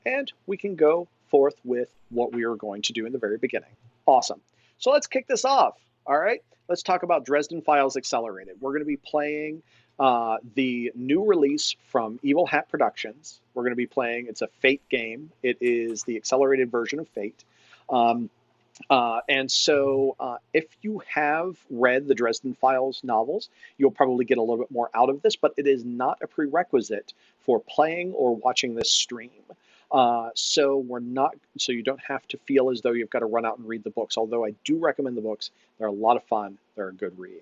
and we can go forth with what we are going to do in the very beginning. Awesome. So let's kick this off. All right. Let's talk about Dresden Files Accelerated. We're going to be playing the new release from Evil Hat Productions. We're going to be playing, it's a Fate game. It is the accelerated version of Fate. Um, if you have read the Dresden Files novels, you'll probably get a little bit more out of this, but it is not a prerequisite for playing or watching this stream. So you don't have to feel as though you've got to run out and read the books. Although I do recommend the books, they're a lot of fun. They're a good read.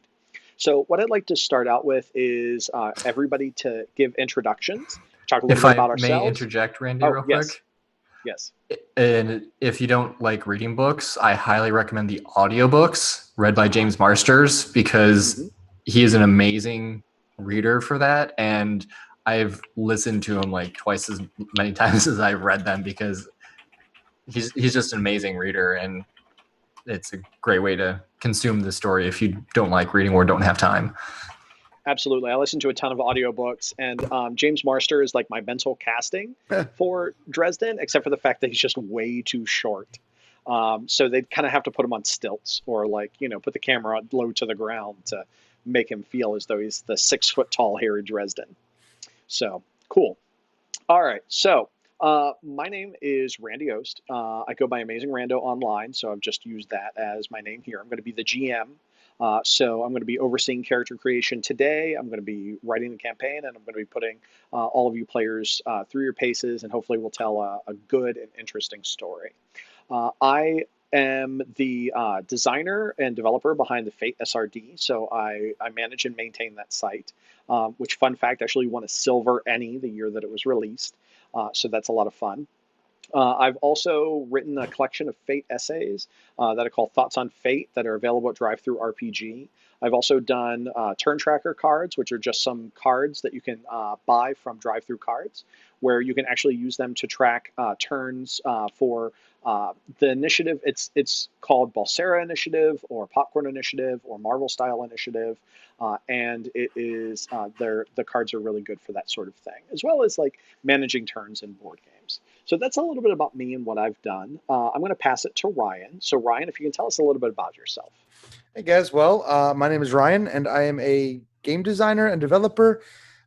So what I'd like to start out with is everybody to give introductions, talk a little If bit I about may ourselves. interject, Randy, Oh, real yes, quick. yes. And if you don't like reading books, I highly recommend the audiobooks read by James Marsters because Hmm. he is an amazing reader for that. And I've listened to him like twice as many times as I've read them because he's just an amazing reader, and it's a great way to consume the story if you don't like reading or don't have time. Absolutely. I listen to a ton of audiobooks, and James Marster is like my mental casting for Dresden, except for the fact that he's just way too short. So they'd kind of have to put him on stilts or, like, put the camera low to the ground to make him feel as though he's the 6 foot tall Harry Dresden. So cool. All right. So my name is Randy Ost. I go by Amazing Rando online, so I've just used that as my name here. I'm going to be the GM. So I'm going to be overseeing character creation today. I'm going to be writing the campaign, and I'm going to be putting all of you players through your paces, and hopefully we'll tell a good and interesting story. I am the designer and developer behind the Fate SRD, so I manage and maintain that site, which, fun fact, actually won a silver ENnie the year that it was released. So that's a lot of fun. I've also written a collection of Fate essays that I call Thoughts on Fate that are available at Drive Through RPG. I've also done turn tracker cards, which are just some cards that you can buy from Drive Through Cards, where you can actually use them to track turns for the initiative. It's called Balsera Initiative or Popcorn Initiative or Marvel Style Initiative, and it is the cards are really good for that sort of thing, as well as like managing turns in board games. So that's a little bit about me and what I've done. I'm going to pass it to Ryan. So Ryan, if you can tell us a little bit about yourself. Hey guys, well, my name is Ryan, and I am a game designer and developer.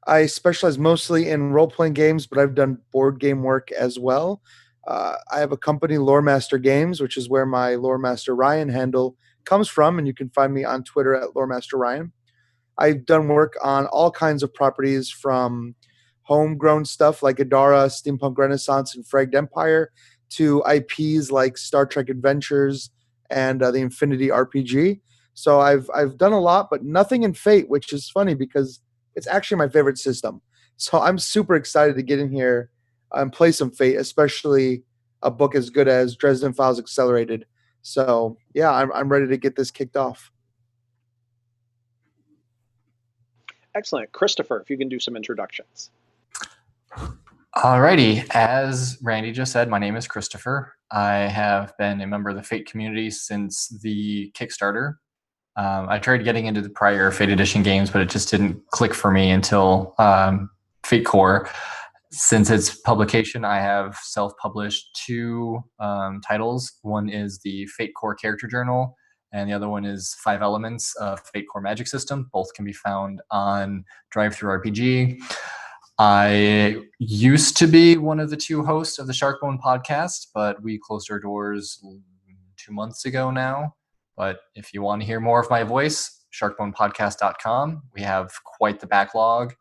I specialize mostly in role playing games, but I've done board game work as well. I have a company, Lore Master Games, which is where my Lore Master Ryan handle comes from, and you can find me on Twitter at Lore Master Ryan. I've done work on all kinds of properties from homegrown stuff like Adara, Steampunk Renaissance, and Fragged Empire to IPs like Star Trek Adventures and the Infinity RPG. So I've done a lot, but nothing in Fate, which is funny because it's actually my favorite system. So I'm super excited to get in here and play some Fate, especially a book as good as Dresden Files Accelerated. So yeah, I'm ready to get this kicked off. Excellent. Christopher, if you can do some introductions. Alrighty, as Randy just said, my name is Christopher. I have been a member of the Fate community since the Kickstarter. I tried getting into the prior Fate Edition games, but it just didn't click for me until Fate Core. Since its publication, I have self-published two titles. One is the Fate Core Character Journal, and the other one is 5 Elements of Fate Core Magic System. Both can be found on Drive Through RPG. I used to be one of the two hosts of the Sharkbone podcast, but we closed our doors 2 months ago now. But if you want to hear more of my voice, sharkbonepodcast.com. We have quite the backlog.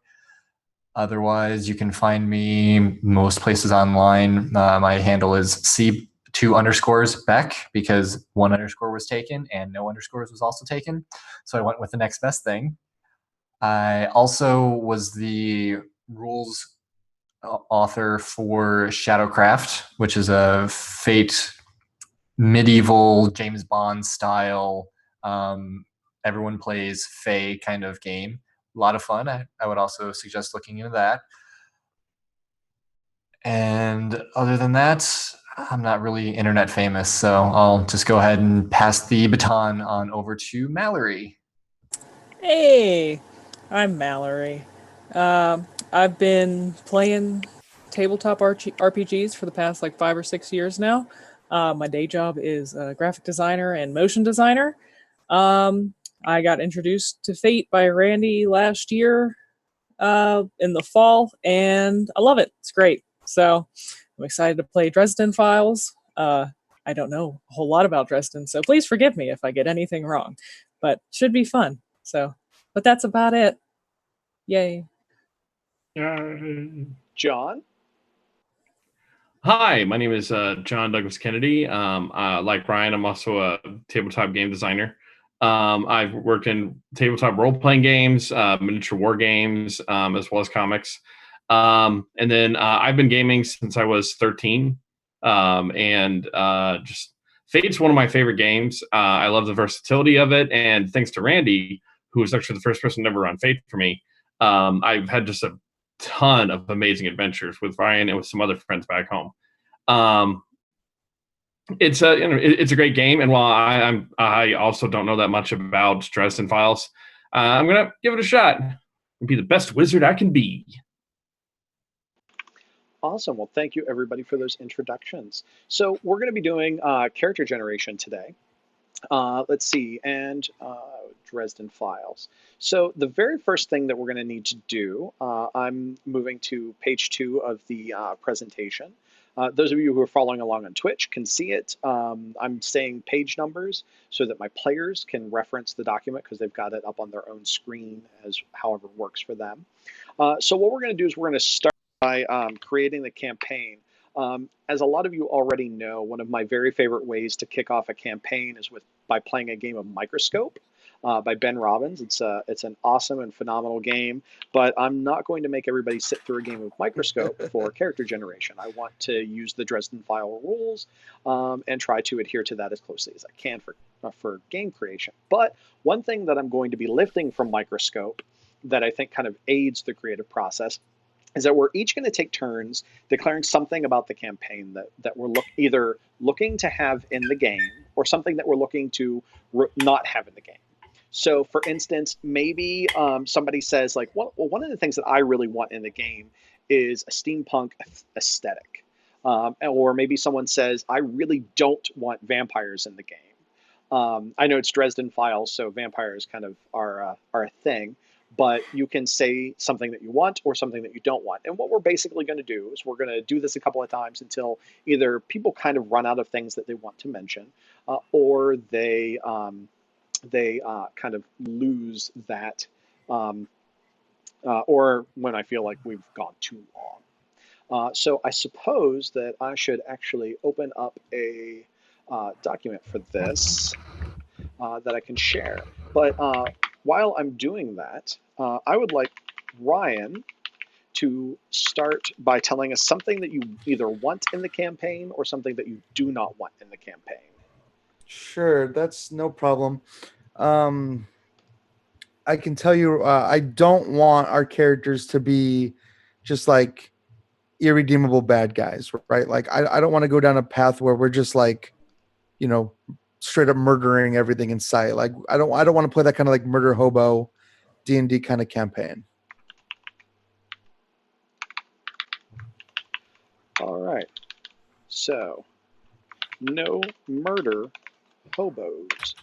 Otherwise, you can find me most places online. My handle is C2_Beck because 1 underscore was taken and no underscores was also taken. So I went with the next best thing. I also was the rules author for Shadowcraft, which is a Fate medieval James Bond style. Everyone plays Fae kind of game. A lot of fun. I would also suggest looking into that. And other than that, I'm not really internet famous, so I'll just go ahead and pass the baton on over to Mallory. Hey, I'm Mallory. I've been playing tabletop RPGs for the past like 5 or 6 years now. My day job is a graphic designer and motion designer. I got introduced to Fate by Randy last year in the fall, and I love it. It's great. So I'm excited to play Dresden Files. I don't know a whole lot about Dresden, so please forgive me if I get anything wrong, but should be fun. So, but that's about it. Yay. John? Hi, my name is John Douglas Kennedy. Like Ryan, I'm also a tabletop game designer. I've worked in tabletop role-playing games, miniature war games, as well as comics. And then I've been gaming since I was 13. Just Fate's one of my favorite games. I love the versatility of it. And thanks to Randy, who was actually the first person to ever run Fate for me, I've had just a ton of amazing adventures with Ryan and with some other friends back home. It's a great game, and while I also don't know that much about Dresden Files, I'm gonna give it a shot and be the best wizard I can be. Awesome. Well, thank you everybody for those introductions. So we're going to be doing character generation today. Let's see, and Dresden Files. So the very first thing that we're going to need to do, I'm moving to page 2 of the presentation. Those of you who are following along on Twitch can see it. I'm saying page numbers so that my players can reference the document because they've got it up on their own screen as however works for them. So what we're going to do is we're going to start by creating the campaign. As a lot of you already know, one of my very favorite ways to kick off a campaign is by playing a game of Microscope by Ben Robbins. It's an awesome and phenomenal game, but I'm not going to make everybody sit through a game of Microscope for character generation. I want to use the Dresden File rules and try to adhere to that as closely as I can for game creation. But one thing that I'm going to be lifting from Microscope that I think kind of aids the creative process is that we're each going to take turns declaring something about the campaign that we're either looking to have in the game or something that we're looking to not have in the game. So, for instance, maybe somebody says, like, well, one of the things that I really want in the game is a steampunk aesthetic. Or maybe someone says, I really don't want vampires in the game. I know it's Dresden Files, so vampires kind of are a thing. But you can say something that you want or something that you don't want. And what we're basically going to do is we're going to do this a couple of times until either people kind of run out of things that they want to mention, or they kind of lose that, or when I feel like we've gone too long. So I suppose that I should actually open up a document for this that I can share. But while I'm doing that, I would like Ryan to start by telling us something that you either want in the campaign or something that you do not want in the campaign. Sure, that's no problem. I can tell you, I don't want our characters to be just like irredeemable bad guys, right? Like, I don't want to go down a path where we're just like, straight up murdering everything in sight. Like, I don't want to play that kind of like murder hobo D&D kind of campaign. All right. So, no murder hobos.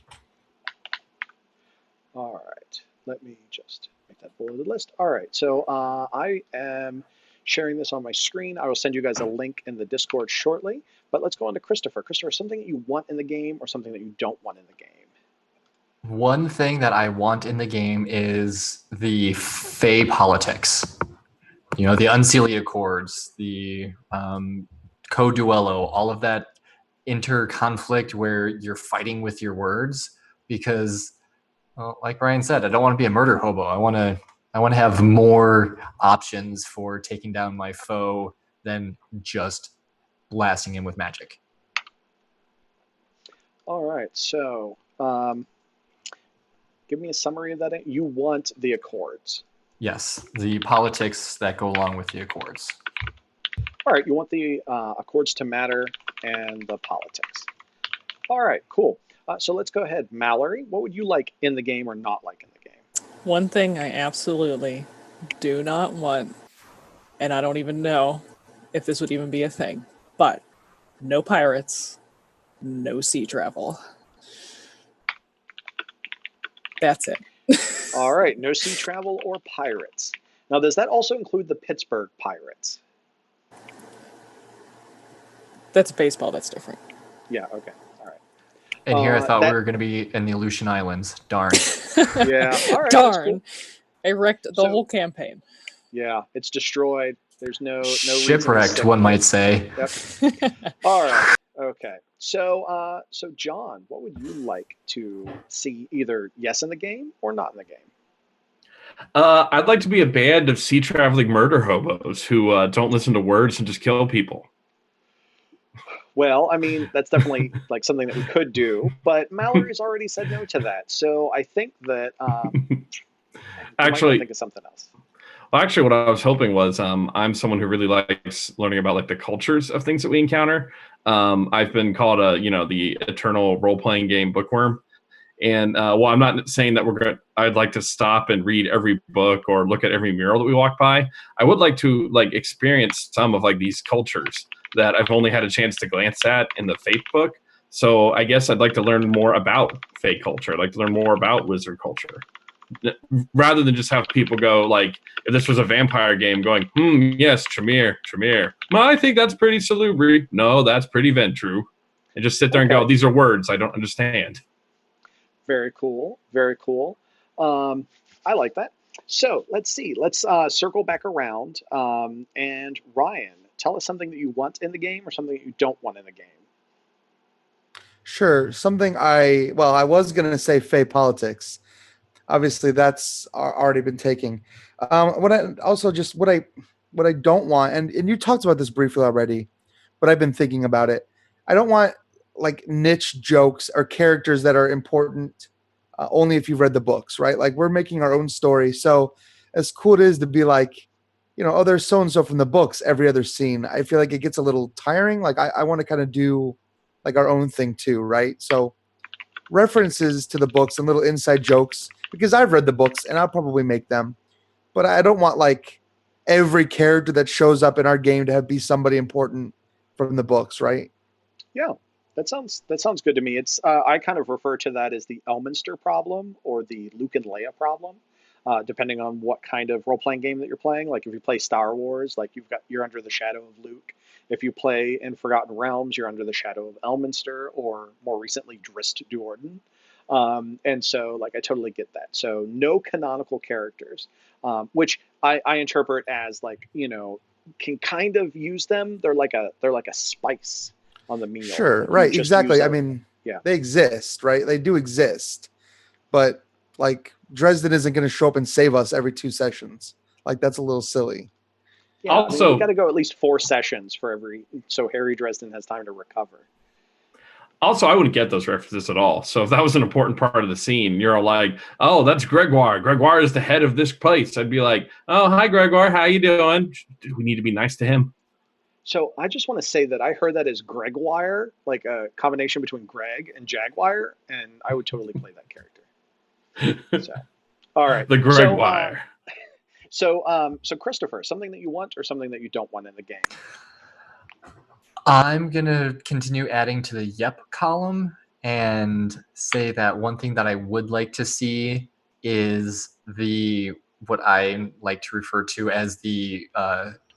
All right. Let me just make that bulleted list. All right. So I am sharing this on my screen. I will send you guys a link in the Discord shortly. But let's go on to Christopher. Christopher, something that you want in the game or something that you don't want in the game? One thing that I want in the game is the Fey politics. The Unseelie Accords, the Co-Duello, all of that inter-conflict where you're fighting with your words. Because, well, like Ryan said, I don't want to be a murder hobo. I want to have more options for taking down my foe than just blasting him with magic. All right. So give me a summary of that. You want the Accords. Yes, the politics that go along with the Accords. All right, you want the Accords to matter and the politics. All right, cool. So let's go ahead. Mallory, what would you like in the game or not like in the game? One thing I absolutely do not want, and I don't even know, if this would even be a thing, but no pirates, no sea travel. That's it. All right, no sea travel or pirates. Now, does that also include the Pittsburgh Pirates? That's baseball. That's different. Yeah, okay. All right. And here I thought that- we were going to be in the Aleutian Islands. Darn. Yeah, all right. That's Darn. cool. I wrecked the So- whole campaign. Yeah, it's destroyed. There's no reason to Shipwrecked, stick one with might it. say. Yep. All right. Okay. So, John, what would you like to see either yes in the game or not in the game? I'd like to be a band of sea traveling murder hobos who don't listen to words and just kill people. Well, I mean, that's definitely like something that we could do, but Mallory's already said no to that. So I think that you might wanna Actually, think of something else. Well, actually, what I was hoping was I'm someone who really likes learning about like the cultures of things that we encounter. I've been called the eternal role playing game bookworm, and while I'm not saying that I'd like to stop and read every book or look at every mural that we walk by. I would like to like experience some of like these cultures that I've only had a chance to glance at in the Fate book. So I guess I'd like to learn more about Fate culture. I'd like to learn more about wizard culture, rather than just have people go like, if this was a vampire game, going, yes, Tremere. Well, I think that's pretty Salubri. No, that's pretty Ventru. And just sit there and go, Okay. these are words I don't understand. Very cool. Very cool. I like that. So let's see. Let's circle back around. And Ryan, tell us something that you want in the game or something that you don't want in the game. Sure. I was going to say Fey politics. Obviously, that's already been taken. What I don't want, and you talked about this briefly already, but I've been thinking about it. I don't want like niche jokes or characters that are important only if you've read the books, right? Like we're making our own story. So as cool it is to be like, oh, there's so and so from the books every other scene. I feel like it gets a little tiring. Like I want to kind of do like our own thing too, right? So references to the books and little inside jokes, because I've read the books and I'll probably make them, but I don't want like every character that shows up in our game to be somebody important from the books, right? Yeah, that sounds good to me. It's I kind of refer to that as the Elminster problem or the Luke and Leia problem, depending on what kind of role playing game that you're playing. Like if you play Star Wars, like you're under the shadow of Luke. If you play in Forgotten Realms, you're under the shadow of Elminster, or more recently Drizzt Do'Urden. And so, like, I totally get that. So, no canonical characters, which I interpret as like, can kind of use them. They're like a spice on the meal. Sure, Like, you right, just exactly. use I them. mean, Yeah. they exist, right? They do exist, but like Dresden isn't going to show up and save us every 2 sessions. Like that's a little silly. Yeah, I mean, Also- we got to go at least 4 sessions for every, so Harry Dresden has time to recover. Also, I wouldn't get those references at all. So if that was an important part of the scene, you're all like, oh, that's Gregoire. Gregoire is the head of this place. I'd be like, oh, hi, Gregoire. How you doing? Do we need to be nice to him? So I just want to say that I heard that as Gregoire, like a combination between Greg and Jaguar, and I would totally play that character. So, all right. The Gregoire. So Christopher, something that you want or something that you don't want in the game? I'm going to continue adding to the yep column and say that one thing that I would like to see is what I like to refer to as the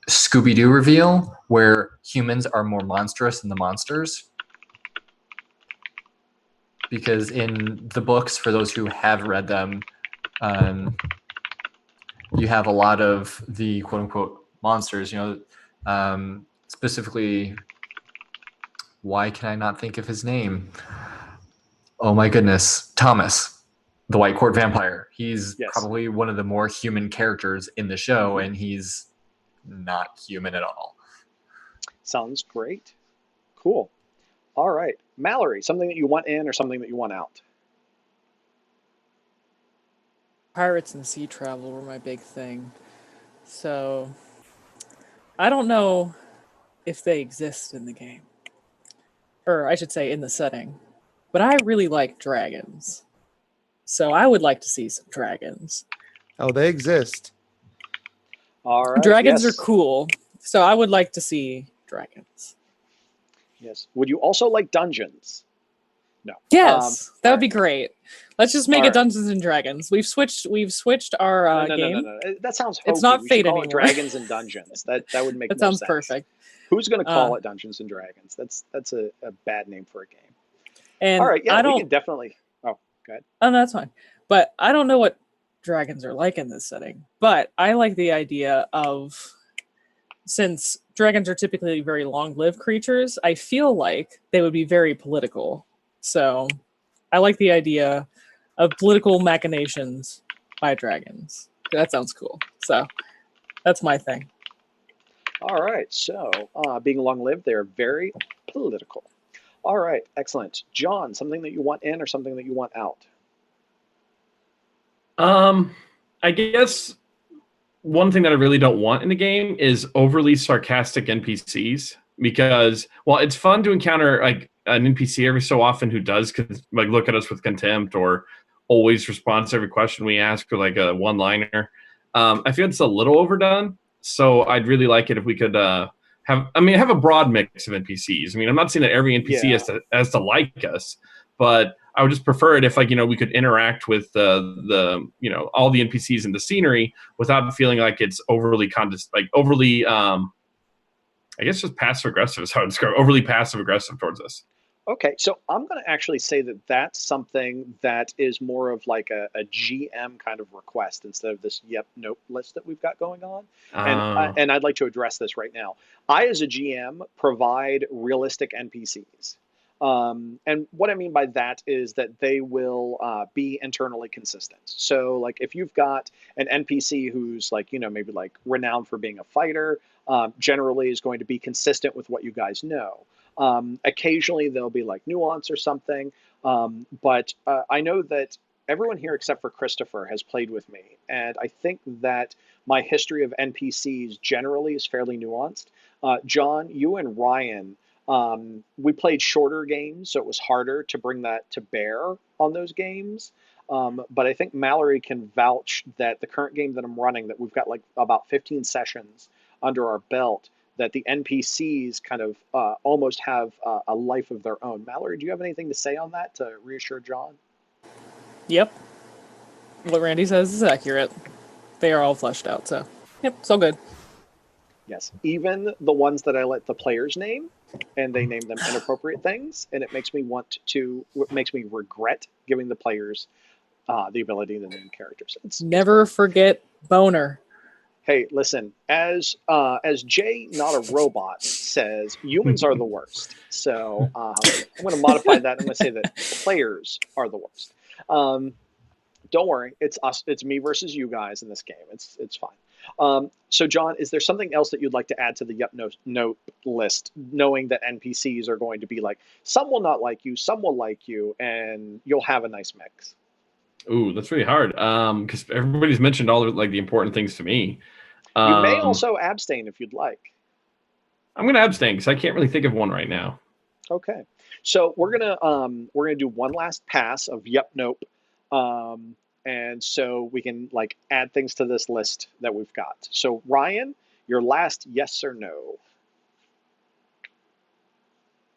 Scooby-Doo reveal, where humans are more monstrous than the monsters. Because in the books, for those who have read them, you have a lot of the quote-unquote monsters, specifically, why can I not think of his name? Oh my goodness, Thomas, the White Court Vampire. He's probably one of the more human characters in the show, and he's not human at all. Sounds great. Cool. All right. Mallory, something that you want in or something that you want out? Pirates and sea travel were my big thing. So I don't know if they exist in the game. Or I should say in the setting. But I really like dragons. So I would like to see some dragons. Oh, they exist. All right. Dragons yes. are cool. So I would like to see dragons. Yes. Would you also like dungeons? No. Yes, that would be right. great. Let's just make All it right. Dungeons and Dragons. We've switched our game. No. That sounds hokey. It's not We should Fate call it anymore. Dragons and Dungeons. That would make That more sounds sense. perfect. Who's going to call it Dungeons and Dragons? That's a bad name for a game. And All right, yeah, I we don't. can definitely. Oh, go ahead. Oh, that's fine. But I don't know what dragons are like in this setting. But I like the idea of, since dragons are typically very long-lived creatures, I feel like they would be very political. So I like the idea of political machinations by dragons. That sounds cool. So that's my thing. All right, so being long-lived, they're very political. All right, excellent. John, something that you want in or something that you want out? I guess one thing that I really don't want in the game is overly sarcastic NPCs, because while it's fun to encounter like an NPC every so often who does like look at us with contempt or always responds to every question we ask, or like a one-liner, I feel it's a little overdone. So I'd really like it if we could have a broad mix of NPCs. I mean, I'm not saying that every NPC has to like us, but I would just prefer it if, like, we could interact with the all the NPCs in the scenery without feeling like it's overly I guess just passive aggressive is how I describe it. Overly passive aggressive towards us. Okay, so I'm going to actually say that that's something that is more of like a GM kind of request instead of this yep, nope list that we've got going on. And I'd like to address this right now. I, as a GM, provide realistic NPCs. And what I mean by that is that they will be internally consistent. So, like, if you've got an NPC who's like, maybe like renowned for being a fighter, generally is going to be consistent with what you guys know. Occasionally there'll be like nuance or something, but I know that everyone here except for Christopher has played with me, and I think that my history of NPCs generally is fairly nuanced. John, you and Ryan, we played shorter games, so it was harder to bring that to bear on those games. But I think Mallory can vouch that the current game that I'm running, that we've got like about 15 sessions under our belt, that the NPCs kind of almost have a life of their own. Mallory, do you have anything to say on that to reassure John? Yep. What Randy says is accurate. They are all fleshed out, so yep, it's all good. Yes, even the ones that I let the players name, and they name them inappropriate things, and it makes me regret giving the players the ability to name characters. Never forget Boner. Hey, listen, as Jay, not a robot, says, humans are the worst. So I'm going to modify that. I'm going to say that players are the worst. Don't worry, it's us. It's me versus you guys in this game. It's fine. So, John, is there something else that you'd like to add to the Yup Nope list, knowing that NPCs are going to be like, some will not like you, some will like you, and you'll have a nice mix? Ooh, that's really hard. Because everybody's mentioned all the important things to me. You may also abstain if you'd like. I'm gonna abstain because I can't really think of one right now. Okay, so we're gonna do one last pass of Yup Nope, and so we can like add things to this list that we've got. So Ryan, your last yes or no.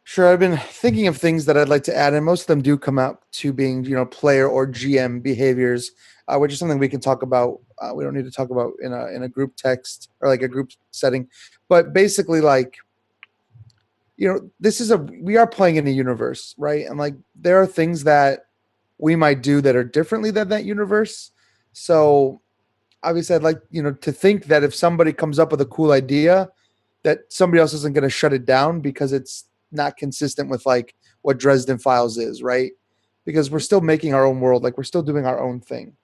Sure, I've been thinking of things that I'd like to add, and most of them do come out to being, player or GM behaviors, which is something we can talk about. We don't need to talk about in a group text or like a group setting, but basically, like, we are playing in a universe, right? And like, there are things that we might do that are differently than that universe. So obviously, I'd like, to think that if somebody comes up with a cool idea, that somebody else isn't going to shut it down because it's not consistent with like what Dresden Files is, right? Because we're still making our own world, like we're still doing our own thing.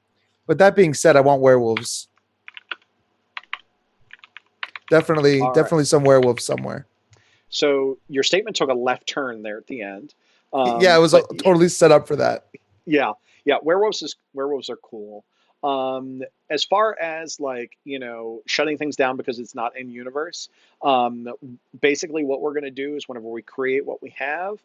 But that being said, I want werewolves. Definitely some werewolves somewhere. So your statement took a left turn there at the end. Yeah, it was totally set up for that. Yeah. Werewolves are cool. As far as like, shutting things down because it's not in universe, basically what we're going to do is whenever we create what we have,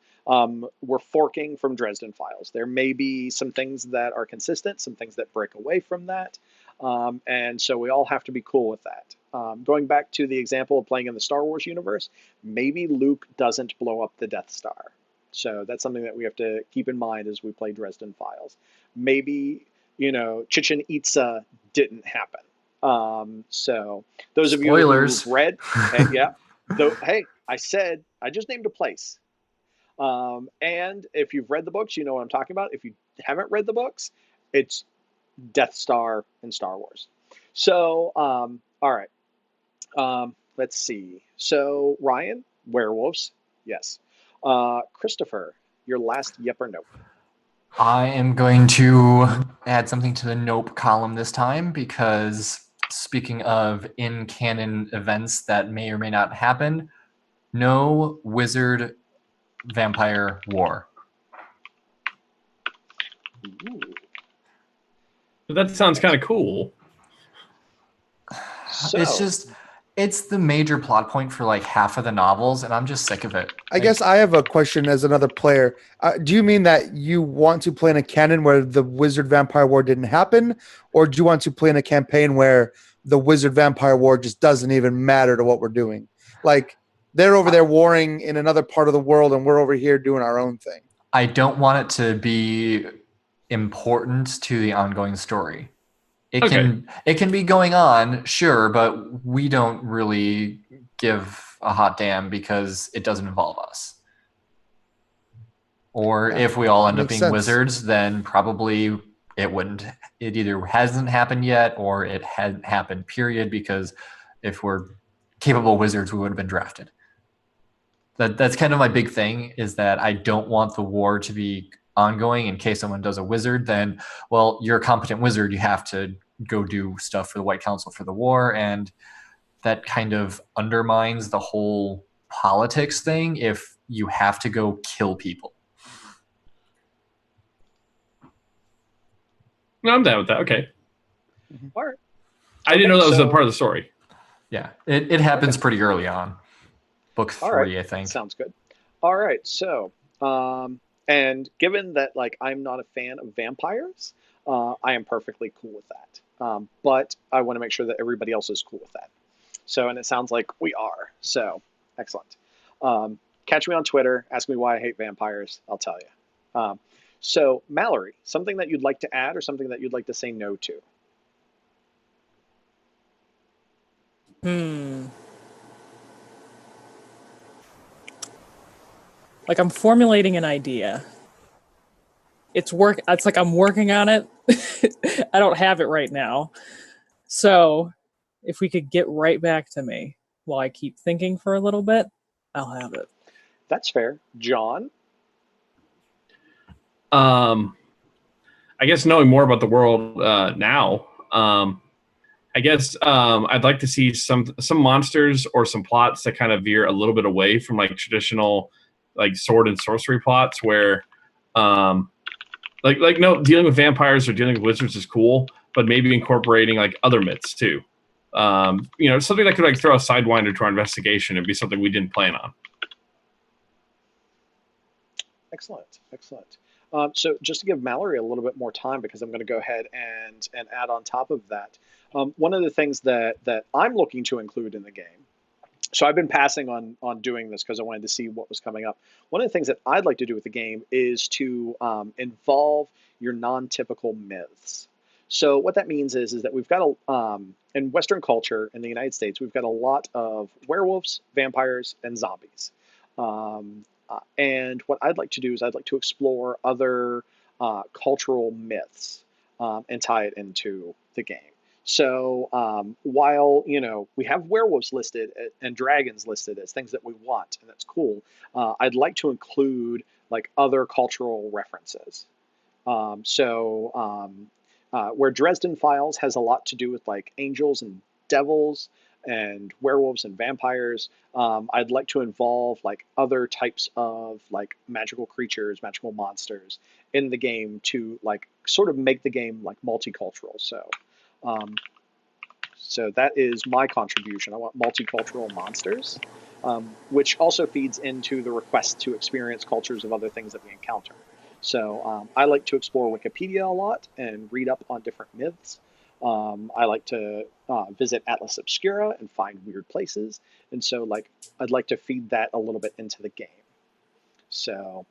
we're forking from Dresden Files. There may be some things that are consistent, some things that break away from that. And so we all have to be cool with that. Going back to the example of playing in the Star Wars universe, maybe Luke doesn't blow up the Death Star. So that's something that we have to keep in mind as we play Dresden Files. Maybe, Chichen Itza didn't happen. So those of you who've read, hey, yeah, hey, I just named a place. And if you've read the books, you know what I'm talking about. If you haven't read the books, it's Death Star in Star Wars. So, all right. Let's see. So, Ryan, werewolves, yes. Christopher, your last yep or nope. I am going to add something to the nope column this time because speaking of in-canon events that may or may not happen, no wizard vampire war. Ooh. That sounds kind of cool. So, it's the major plot point for like half of the novels, and I'm just sick of it. I guess I have a question as another player. Do you mean that you want to play in a canon where the wizard vampire war didn't happen, or do you want to play in a campaign where the wizard vampire war just doesn't even matter to what we're doing? Like they're over there warring in another part of the world, and we're over here doing our own thing. I don't want it to be important to the ongoing story. It can be going on, sure, but we don't really give a hot damn because it doesn't involve us. Or if we all end up being wizards, then probably it wouldn't. It either hasn't happened yet or it hadn't happened, period, because if we're capable wizards, we would have been drafted. That's kind of my big thing, is that I don't want the war to be ongoing. In case someone does a wizard, then, well, you're a competent wizard. You have to go do stuff for the White Council for the war, and that kind of undermines the whole politics thing if you have to go kill people. No, I'm down with that. Okay. All right. I didn't know that was a part of the story. Yeah, it happens pretty early on. Book 3, I think. Sounds good. All right. So, and given that like I'm not a fan of vampires, I am perfectly cool with that. But I want to make sure that everybody else is cool with that. So, and it sounds like we are. So, excellent. Catch me on Twitter. Ask me why I hate vampires. I'll tell you. So, Mallory, something that you'd like to add or something that you'd like to say no to? Like I'm formulating an idea. It's like I'm working on it. I don't have it right now. So if we could get right back to me while I keep thinking for a little bit, I'll have it. That's fair. John? I guess knowing more about the world now, I guess I'd like to see some monsters or some plots that kind of veer a little bit away from like traditional like sword and sorcery plots where no, dealing with vampires or dealing with wizards is cool, but maybe incorporating like other myths too. Something that could like throw a sidewinder to our investigation and be something we didn't plan on. Excellent. So just to give Mallory a little bit more time, because I'm going to go ahead and add on top of that, one of the things that I'm looking to include in the game, so I've been passing on doing this because I wanted to see what was coming up. One of the things that I'd like to do with the game is to involve your non-typical myths. So what that means is that we've got in Western culture in the United States, we've got a lot of werewolves, vampires, and zombies. And what I'd like to do is I'd like to explore other cultural myths and tie it into the game. So while we have werewolves listed and dragons listed as things that we want, and that's cool, I'd like to include like other cultural references. Where Dresden Files has a lot to do with like angels and devils and werewolves and vampires, I'd like to involve like other types of like magical creatures, magical monsters in the game to like sort of make the game like multicultural. So that is my contribution. I want multicultural monsters, which also feeds into the request to experience cultures of other things that we encounter. So I like to explore Wikipedia a lot and read up on different myths. I like to visit Atlas Obscura and find weird places, and so like I'd like to feed that a little bit into the game. So,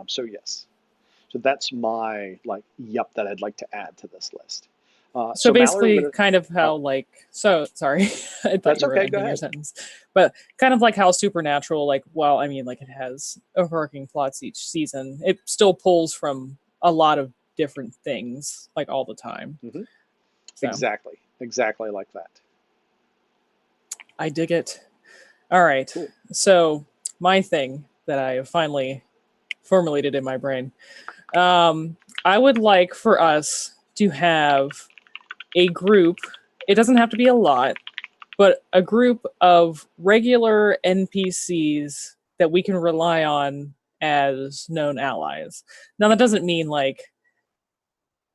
so yes, so that's my like yup that I'd like to add to this list. So Mallory, we're basically, gonna. kind of how Oh, like so sorry, I thought that's you were okay. Go ending your ahead. sentence, but kind of like how Supernatural, like well, I mean, like it has overarching plots each season. It still pulls from a lot of different things, like all the time. Hmm. So Exactly like that. I dig it. All right, Cool. so my thing that I have finally formulated in my brain. I would like for us to have a group. It doesn't have to be a lot, but a group of regular NPCs that we can rely on as known allies. Now, that doesn't mean like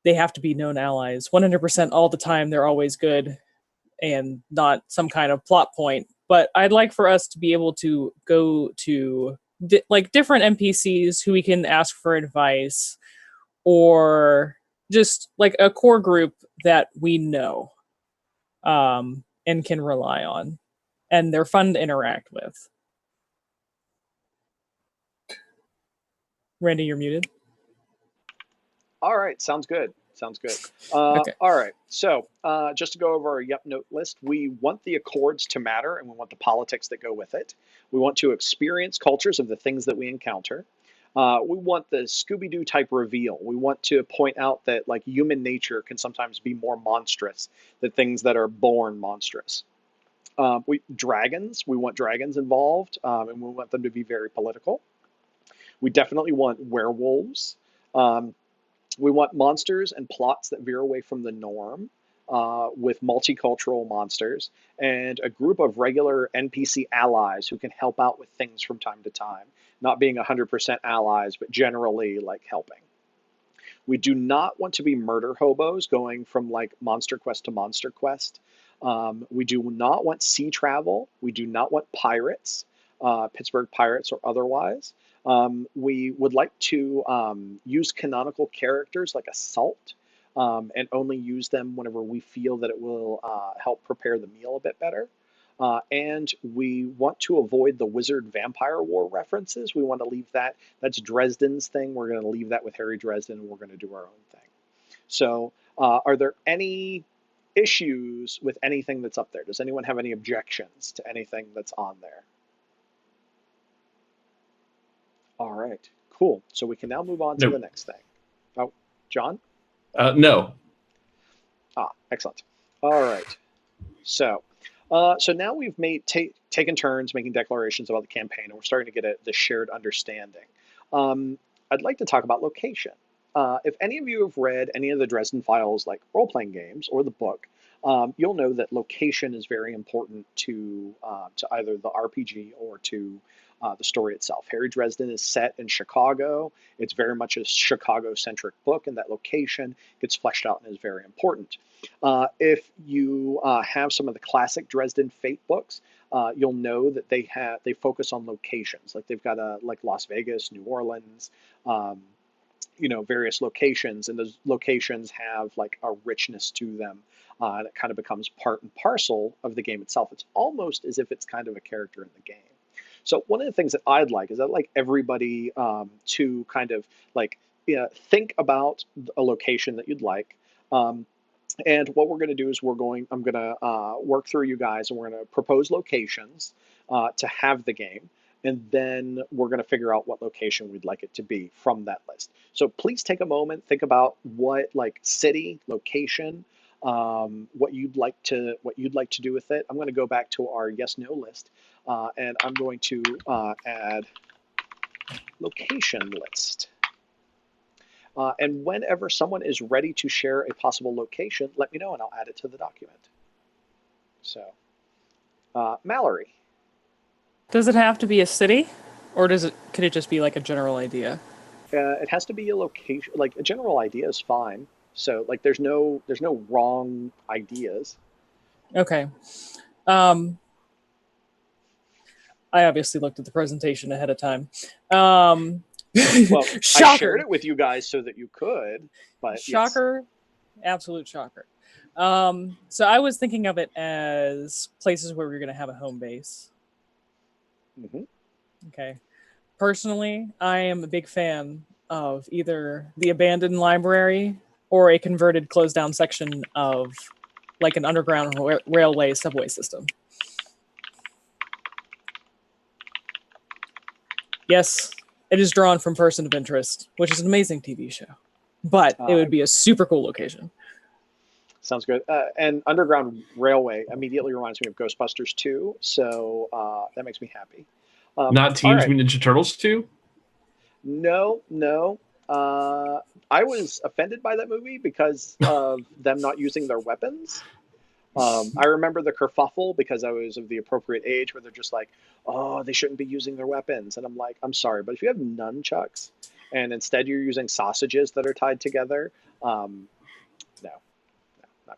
they have to be known allies 100% all the time. They're always good and not some kind of plot point. But I'd like for us to be able to go to like different NPCs who we can ask for advice, or just like a core group that we know and can rely on, and they're fun to interact with. Randy, you're muted. All right, sounds good. Sounds good. Okay. All right, so just to go over our Yup Note list, we want the accords to matter and we want the politics that go with it. We want to experience cultures of the things that we encounter. We want the Scooby-Doo type reveal. We want to point out that like human nature can sometimes be more monstrous than things that are born monstrous. We want dragons involved, and we want them to be very political. We definitely want werewolves. Um, we want monsters and plots that veer away from the norm, with multicultural monsters and a group of regular NPC allies who can help out with things from time to time, not being 100% allies, but generally like helping. We do not want to be murder hobos going from like monster quest to monster quest. We do not want sea travel. We do not want pirates, Pittsburgh Pirates or otherwise. We would like to use canonical characters like Assault, and only use them whenever we feel that it will help prepare the meal a bit better. And we want to avoid the wizard vampire war references. We want to leave that. That's Dresden's thing. We're going to leave that with Harry Dresden, and we're going to do our own thing. So, are there any issues with anything that's up there? Does anyone have any objections to anything that's on there? All right, cool. So we can now move on to the next thing. Oh, John? No. Excellent. All right. So, so now we've taken turns making declarations about the campaign, and we're starting to get the shared understanding. I'd like to talk about location. If any of you have read any of the Dresden Files, like role-playing games or the book, you'll know that location is very important to either the RPG or to the story itself. Harry Dresden is set in Chicago. It's very much a Chicago-centric book, and that location gets fleshed out and is very important. If you have some of the classic Dresden Fate books, you'll know that they focus on locations. Like they've got like Las Vegas, New Orleans, various locations, and those locations have like a richness to them that kind of becomes part and parcel of the game itself. It's almost as if it's kind of a character in the game. So one of the things that I'd like everybody to kind of like think about a location that you'd like. And what we're going to do is I'm going to work through you guys, and we're going to propose locations to have the game. And then we're going to figure out what location we'd like it to be from that list. So please take a moment, think about what like city, location, what you'd like to do with it. I'm going to go back to our yes/no list, and I'm going to add location list. And whenever someone is ready to share a possible location, let me know and I'll add it to the document. So, Mallory. Does it have to be a city, or could it just be like a general idea? It has to be a location. Like a general idea is fine. So like there's no wrong ideas. Okay. I obviously looked at the presentation ahead of time. Well, shocker. I shared it with you guys so that you could, but shocker, yes. Absolute shocker. So I was thinking of it as places where we're going to have a home base. Mm-hmm. Okay. Personally, I am a big fan of either the abandoned library or a converted closed down section of like an underground railway subway system. Yes, it is drawn from Person of Interest, which is an amazing TV show, but it would be a super cool location. Sounds good. And Underground Railway immediately reminds me of Ghostbusters 2, so that makes me happy. Not Teenage right. Mutant Ninja Turtles 2? No. I was offended by that movie because of them not using their weapons. I remember the kerfuffle because I was of the appropriate age where they're just like, oh, they shouldn't be using their weapons. And I'm like, I'm sorry, but if you have nunchucks and instead you're using sausages that are tied together, no.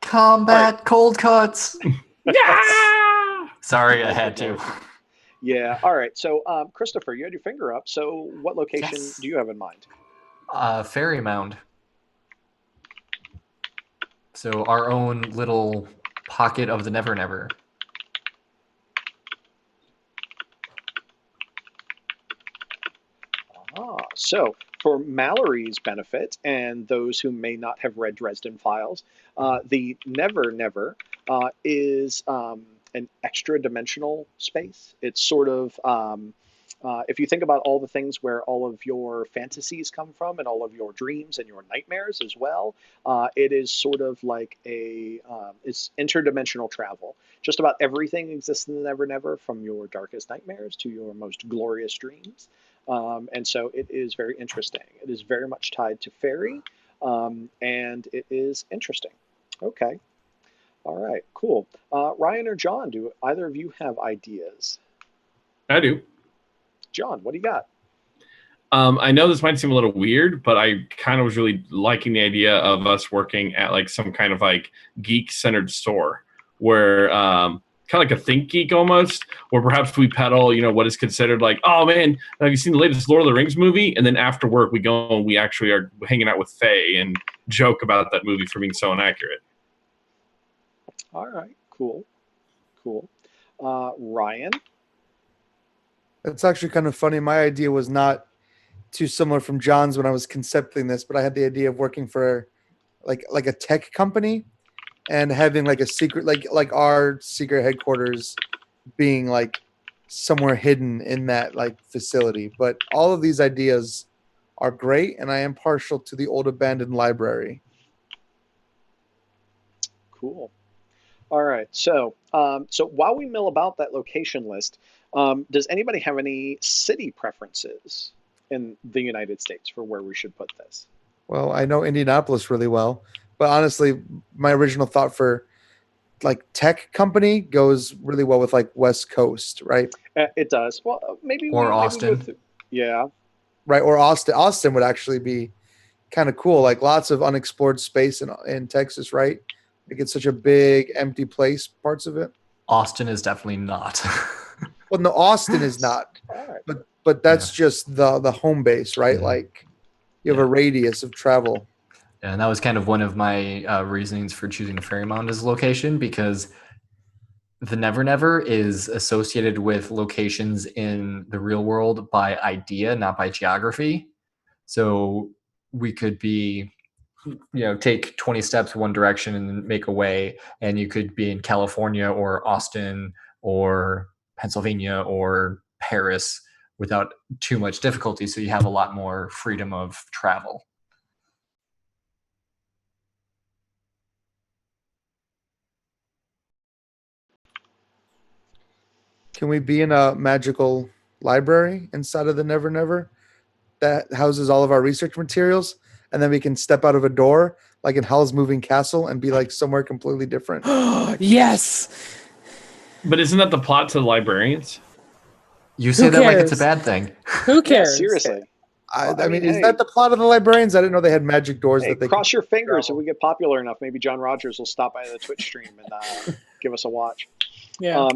Combat right. cold cuts. Yeah! Sorry, I had to. Yeah. All right. So, Christopher, you had your finger up. So, what location Yes. do you have in mind? Fairy Mound. So our own little pocket of the Never Never. So for Mallory's benefit and those who may not have read Dresden Files, the Never Never is an extra dimensional space. It's sort of, if you think about all the things where all of your fantasies come from and all of your dreams and your nightmares as well, it is sort of like it's interdimensional travel. Just about everything exists in the Never Never, from your darkest nightmares to your most glorious dreams. And so it is very interesting. It is very much tied to fairy, and it is interesting. Okay. All right, cool. Ryan or John, do either of you have ideas? I do. John, what do you got? I know this might seem a little weird, but I kind of was really liking the idea of us working at like some kind of like geek-centered store where kind of like a Think Geek almost, where perhaps we peddle, what is considered like, oh man, have you seen the latest Lord of the Rings movie? And then after work, we go and we actually are hanging out with Faye and joke about that movie for being so inaccurate. All right, cool. Ryan? It's actually kind of funny. My idea was not too similar from John's when I was concepting this, but I had the idea of working for like a tech company and having like a secret, like our secret headquarters being like somewhere hidden in that like facility. But all of these ideas are great, and I am partial to the old abandoned library. Cool. All right. So, so while we mill about that location list, does anybody have any city preferences in the United States for where we should put this? Well, I know Indianapolis really well, but honestly, my original thought for like tech company goes really well with like West Coast, right? It does. Well, maybe Or maybe Austin. go through. Yeah. Right, or Austin. Austin would actually be kind of cool. Like lots of unexplored space in Texas, right? Like it's such a big empty place, parts of it. Austin is definitely not. Well, no, Austin is not, All right. but that's just the home base, right? Yeah. Like you have a radius of travel. And that was kind of one of my reasonings for choosing Fairy Mound as a location, because the Never Never is associated with locations in the real world by idea, not by geography. So we could be, take 20 steps one direction and make a way, and you could be in California or Austin or Pennsylvania or Paris without too much difficulty. So you have a lot more freedom of travel. Can we be in a magical library inside of the Never Never that houses all of our research materials, and then we can step out of a door like in Howl's Moving Castle and be like somewhere completely different? Yes. But isn't that the plot to the librarians? You say Who that like it's a cares? bad thing. Who Yeah, cares? seriously. I mean, is that the plot of the librarians? I didn't know they had magic doors Hey, that they cross your fingers. If travel. we get popular enough, maybe John Rogers will stop by the Twitch stream and give us a watch. Yeah.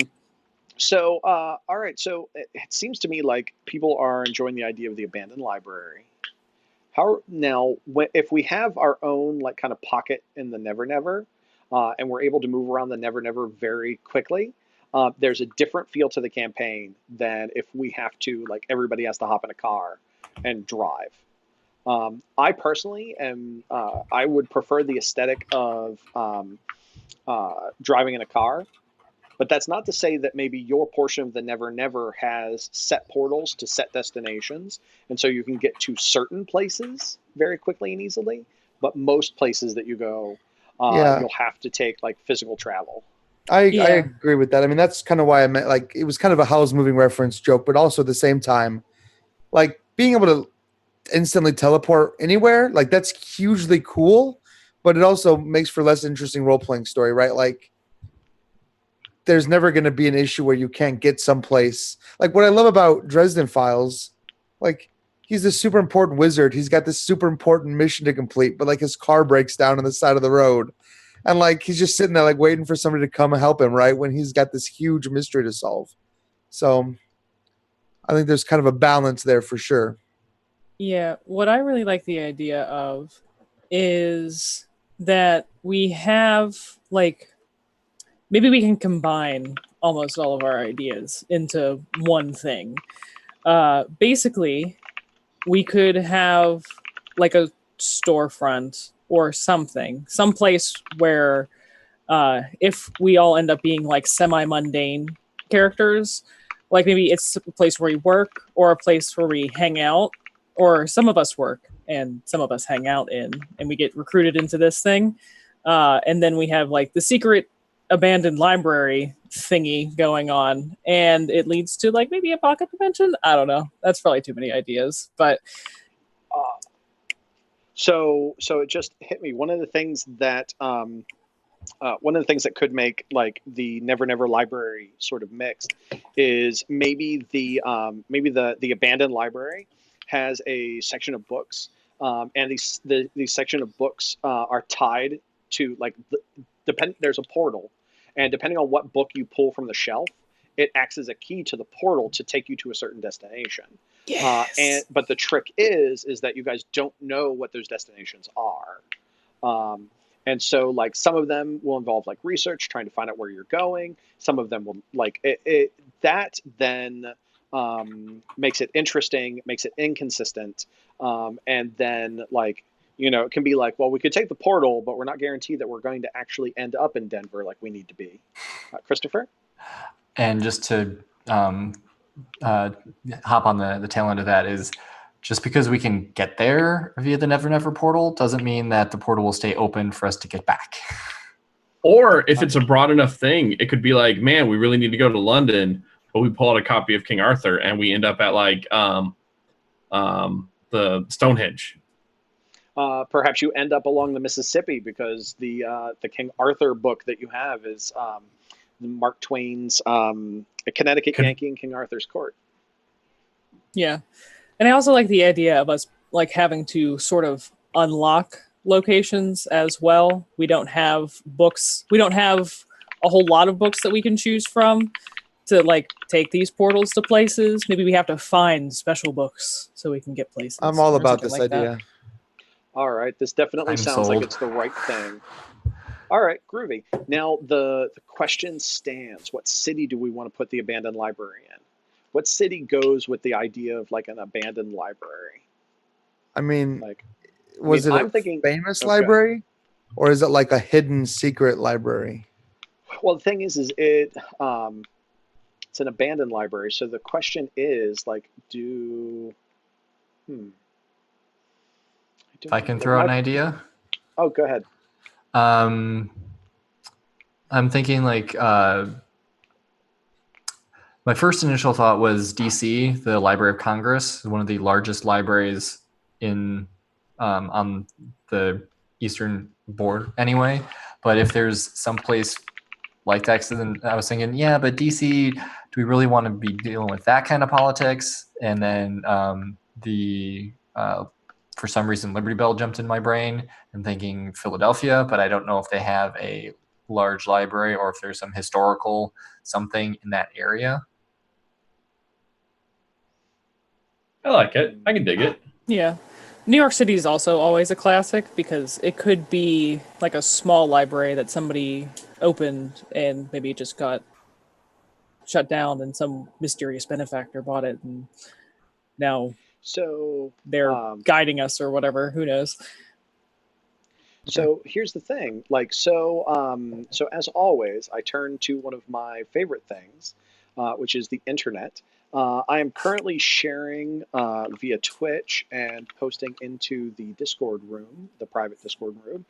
So, all right. So it seems to me like people are enjoying the idea of the abandoned library. How now, if we have our own like kind of pocket in the Never Never, and we're able to move around the Never Never very quickly, there's a different feel to the campaign than if we have to, like, everybody has to hop in a car and drive. I personally am, I would prefer the aesthetic of driving in a car, but that's not to say that maybe your portion of the Never Never has set portals to set destinations, and so you can get to certain places very quickly and easily, but most places that you go, Yeah. you'll have to take, like, physical travel. I Yeah. agree with that. I mean, that's kind of why I meant, like, it was kind of a Howl's Moving reference joke, but also at the same time, like, being able to instantly teleport anywhere, like, that's hugely cool, but it also makes for less interesting role-playing story, right? Like, there's never going to be an issue where you can't get someplace. Like, what I love about Dresden Files, like, he's this super important wizard. He's got this super important mission to complete, but, like, his car breaks down on the side of the road. And, like, he's just sitting there, like, waiting for somebody to come and help him, right? When he's got this huge mystery to solve. So I think there's kind of a balance there for sure. Yeah, what I really like the idea of is that we have, like, maybe we can combine almost all of our ideas into one thing. Basically, we could have like a storefront or something, someplace where if we all end up being like semi-mundane characters, like maybe it's a place where we work or a place where we hang out, or some of us work and some of us hang out in, and we get recruited into this thing. And then we have like the secret abandoned library thingy going on, and it leads to like maybe a pocket dimension. I don't know. That's probably too many ideas, but So it just hit me. One of the things that could make, like, the Never Never library sort of mixed is maybe the abandoned library has a section of books, and these section of books are tied to, like, there's a portal, and depending on what book you pull from the shelf, it acts as a key to the portal to take you to a certain destination. yes. But the trick is that you guys don't know what those destinations are. And so, like, some of them will involve, like, research, trying to find out where you're going. Some of them will, like, that then makes it interesting, makes it inconsistent. And then, like, it can be like, well, we could take the portal, but we're not guaranteed that we're going to actually end up in Denver like we need to be. Christopher? And just to hop on the tail end of that is, just because we can get there via the Never Never portal doesn't mean that the portal will stay open for us to get back. Or if it's a broad enough thing, it could be like, man, we really need to go to London, but we pull out a copy of King Arthur and we end up at like the Stonehenge. Perhaps you end up along the Mississippi because the King Arthur book that you have is Mark Twain's Connecticut Yankee and King Arthur's Court. Yeah. And I also like the idea of us like having to sort of unlock locations as well. We don't have books. We don't have a whole lot of books that we can choose from to like take these portals to places. Maybe we have to find special books so we can get places. I'm all or about something this like that. idea. All right, this definitely I'm sounds like sold. it's the right thing. All right, groovy. Now the question stands: what city do we want to put the abandoned library in? What city goes with the idea of, like, an abandoned library? I mean, Like, was it I'm a thinking famous okay. library, or is it like a hidden secret library? Well, the thing is it's an abandoned library. So the question is, like, If I can throw an idea. Oh, go ahead. I'm thinking like my first initial thought was DC, the Library of Congress, one of the largest libraries in on the eastern board anyway. But if there's some place like that, then I was thinking, yeah, but DC, do we really want to be dealing with that kind of politics? And then for some reason, Liberty Bell jumped in my brain and thinking Philadelphia, but I don't know if they have a large library or if there's some historical something in that area. I like it. I can dig it. Yeah. New York City is also always a classic because it could be like a small library that somebody opened and maybe it just got shut down and some mysterious benefactor bought it and now So, they're guiding us or whatever. Who knows? so here's the thing. So as always, I turn to one of my favorite things, which is the internet. I am currently sharing via Twitch and posting into the Discord room, the private Discord room,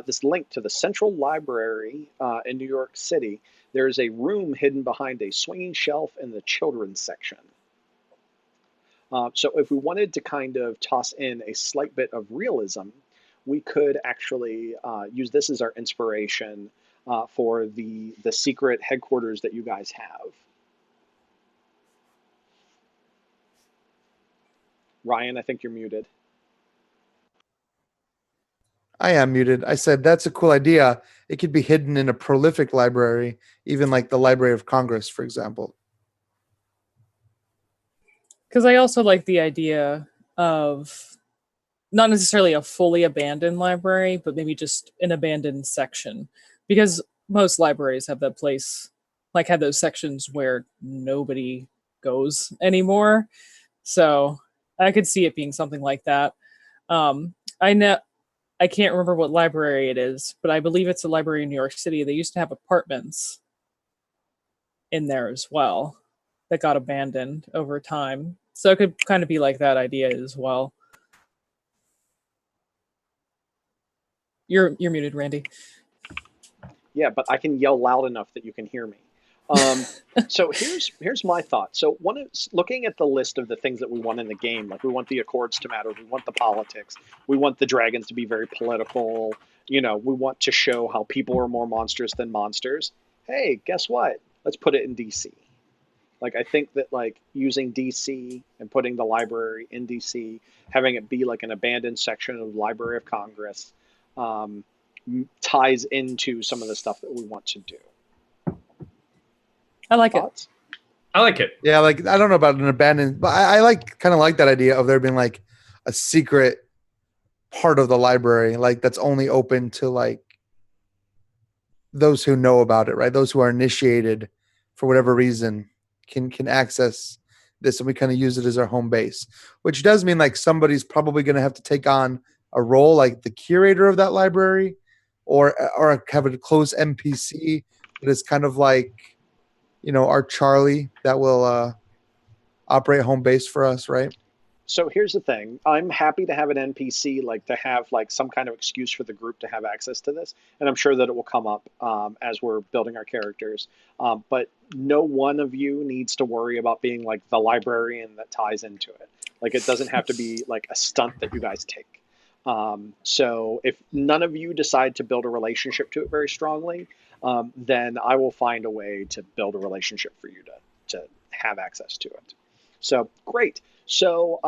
this link to the Central Library in New York City. There is a room hidden behind a swinging shelf in the children's section. So if we wanted to kind of toss in a slight bit of realism, we could actually use this as our inspiration for the secret headquarters that you guys have. Ryan, I think you're muted. I am muted. I said that's a cool idea. It could be hidden in a prolific library, even like the Library of Congress, for example. Because I also like the idea of not necessarily a fully abandoned library, but maybe just an abandoned section. Because most libraries have that place, like have those sections where nobody goes anymore. So I could see it being something like that. I know I can't remember what library it is, but I believe it's a library in New York City. They used to have apartments in there as well that got abandoned over time. So it could kind of be like that idea as well. You're muted, Randy. Yeah, but I can yell loud enough that you can hear me. So here's my thought. So one is looking at the list of the things that we want in the game. Like we want the accords to matter. We want the politics. We want the dragons to be very political. You know, we want to show how people are more monstrous than monsters. Hey, guess what? Let's put it in DC. Like I think that like using DC and putting the library in DC, having it be like an abandoned section of the Library of Congress, um, ties into some of the stuff that we want to do. I like Thoughts? I like it. Yeah, like I don't know about an abandoned, but I like kind of like that idea of there being like a secret part of the library, like that's only open to like those who know about it, right? Those who are initiated for whatever reason can access this, and we kind of use it as our home base, which does mean like somebody's probably going to have to take on a role like the curator of that library, or have a close NPC that is kind of like, you know, our Charlie that will operate home base for us, right? So here's the thing. I'm happy to have an NPC, like to have like some kind of excuse for the group to have access to this, and I'm sure that it will come up as we're building our characters. But no one of you needs to worry about being like the librarian that ties into it. Like it doesn't have to be like a stunt that you guys take. So if none of you decide to build a relationship to it very strongly, then I will find a way to build a relationship for you to have access to it. So great. So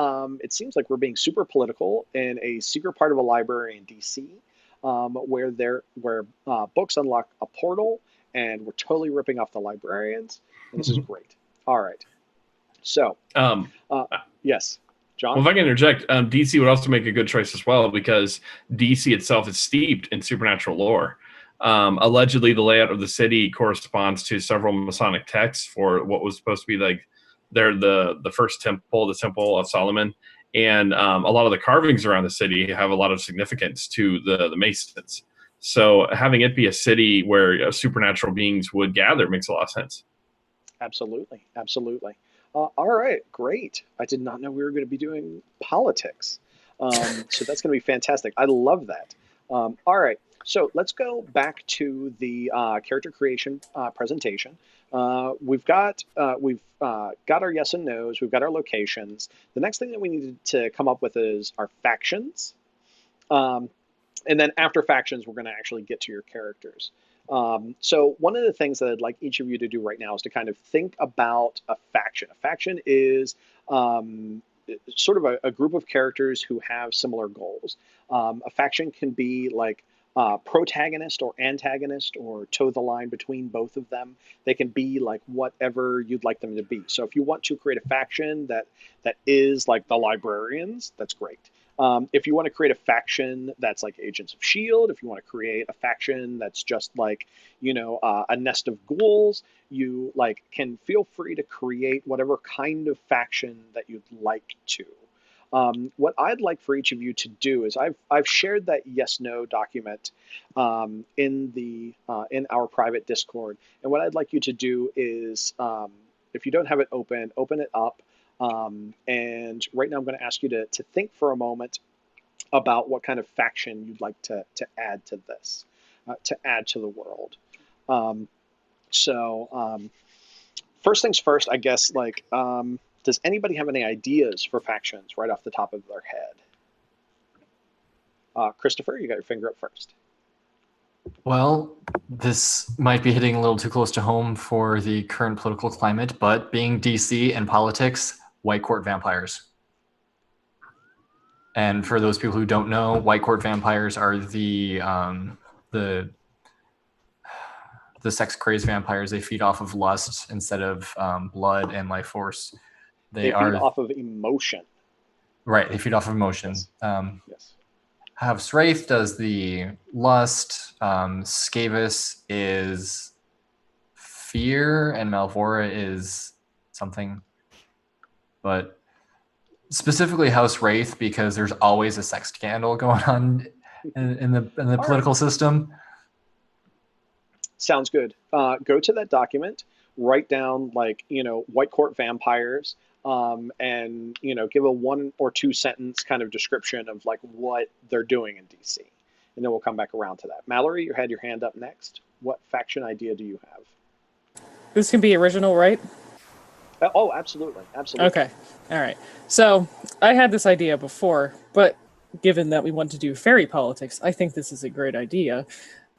it seems like we're being super political in a secret part of a library in DC, where books unlock a portal, and we're totally ripping off the librarians. And this is great. All right. So yes, John. Well, if I can interject, DC would also make a good choice as well because DC itself is steeped in supernatural lore. Allegedly, the layout of the city corresponds to several Masonic texts for what was supposed to be like the first temple, the Temple of Solomon, and a lot of the carvings around the city have a lot of significance to the Masons. So having it be a city where supernatural beings would gather makes a lot of sense. Absolutely, absolutely. All right, great. I did not know we were going to be doing politics, so that's going to be fantastic. I love that. All right, so let's go back to the character creation presentation. We've got our yes and nos. We've got our locations. The next thing that we need to come up with is our factions. And then after factions, we're going to actually get to your characters. So one of the things that I'd like each of you to do right now is to kind of think about a faction. A faction is sort of a group of characters who have similar goals. A faction can be like protagonist or antagonist or toe the line between both of them. They can be like whatever you'd like them to be. So if you want to create a faction that is like the librarians, that's great. If you want to create a faction that's like Agents of Shield, if you want to create a faction that's just like, a nest of ghouls, you like can feel free to create whatever kind of faction that you'd like to. What I'd like for each of you to do is I've shared that yes/no document in our private Discord, and what I'd like you to do is, if you don't have it open it up. And right now I'm going to ask you to think for a moment about what kind of faction you'd like to add to this, to add to the world. First things first, I guess, does anybody have any ideas for factions right off the top of their head? Christopher, you got your finger up first. Well, this might be hitting a little too close to home for the current political climate, but being DC and politics, White Court vampires. And for those people who don't know, White Court vampires are the sex-crazed vampires. They feed off of lust instead of blood and life force. They feed off of emotion. Right, they feed off of emotion. Yes. House Wraith does the lust. Skavis is fear, and Malvora is something. But specifically House Wraith, because there's always a sex scandal going on in the political system. Sounds good. Go to that document, write down White Court vampires, and give a 1 or 2 sentence kind of description of like what they're doing in DC, and then we'll come back around to that. Mallory, you had your hand up next. What faction idea do you have? This can be original, right? Oh, absolutely. Okay. All right. So I had this idea before, but given that we want to do fairy politics, I think this is a great idea.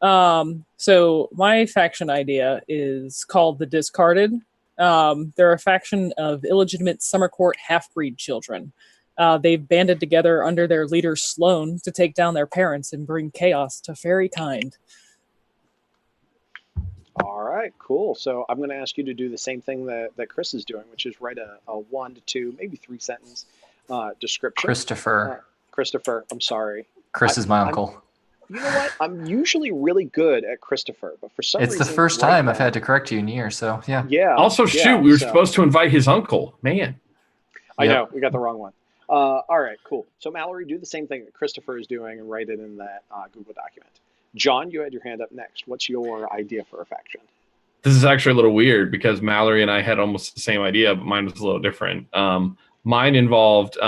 So my faction idea is called the Discarded. They're a faction of illegitimate summer court half-breed children. They've banded together under their leader Sloane to take down their parents and bring chaos to fairy kind. All right, cool. So I'm going to ask you to do the same thing that Chris is doing, which is write a 1 to 2, maybe 3 sentence description. Christopher, I'm sorry. Chris is my uncle. You know what? I'm usually really good at Christopher, but for some reason... It's the first time I've had to correct you in years, so yeah. Yeah. Also, we were supposed to invite his uncle. Man. I know, we got the wrong one. All right, cool. So Mallory, do the same thing that Christopher is doing and write it in that Google document. John, you had your hand up next. What's your idea for a faction? This is actually a little weird because Mallory and I had almost the same idea, but mine was a little different. Mine involved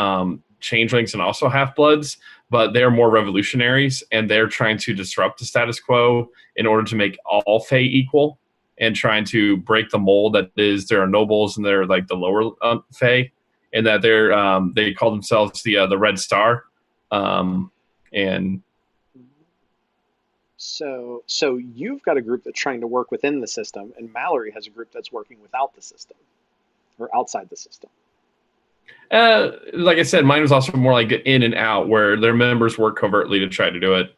changelings and also half-bloods, but they're more revolutionaries, and they're trying to disrupt the status quo in order to make all Fae equal and trying to break the mold that is there are nobles and they're like the lower Fae, and that they call themselves the Red Star. And So you've got a group that's trying to work within the system, and Mallory has a group that's working without the system or outside the system. Like I said, mine was also more like in and out, where their members work covertly to try to do it.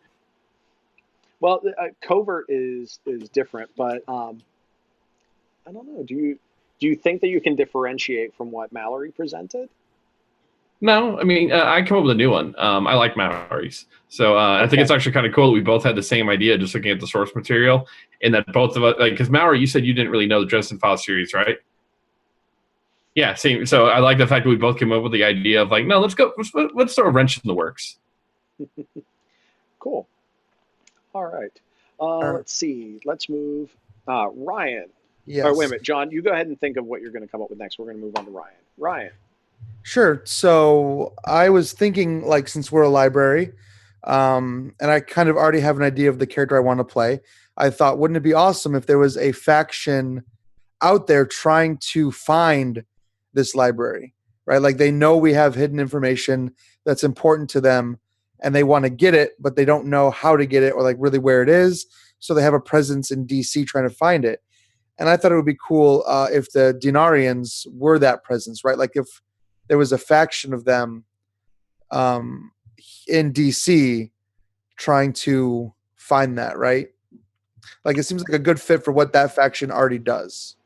Well, covert is different, but I don't know. Do you think that you can differentiate from what Mallory presented? No, I mean, I come up with a new one. I like Mallory's. So I think it's actually kind of cool that we both had the same idea, just looking at the source material, and that both of us, because Mallory, you said you didn't really know the Dresden Files series, right? Yeah, same. So I like the fact that we both came up with the idea of like, no, let's throw a wrench in the works. Cool. All right. Let's see. Let's move. Ryan. Yes. Or wait a minute, John, you go ahead and think of what you're going to come up with next. We're going to move on to Ryan. Ryan. Sure. So I was thinking, like, since we're a library, and I kind of already have an idea of the character I want to play, I thought, wouldn't it be awesome if there was a faction out there trying to find this library, right? Like, they know we have hidden information that's important to them, and they want to get it, but they don't know how to get it or like really where it is. So they have a presence in DC trying to find it. And I thought it would be cool if the Denarians were that presence, right? Like if there was a faction of them in DC trying to find that, right? Like it seems like a good fit for what that faction already does.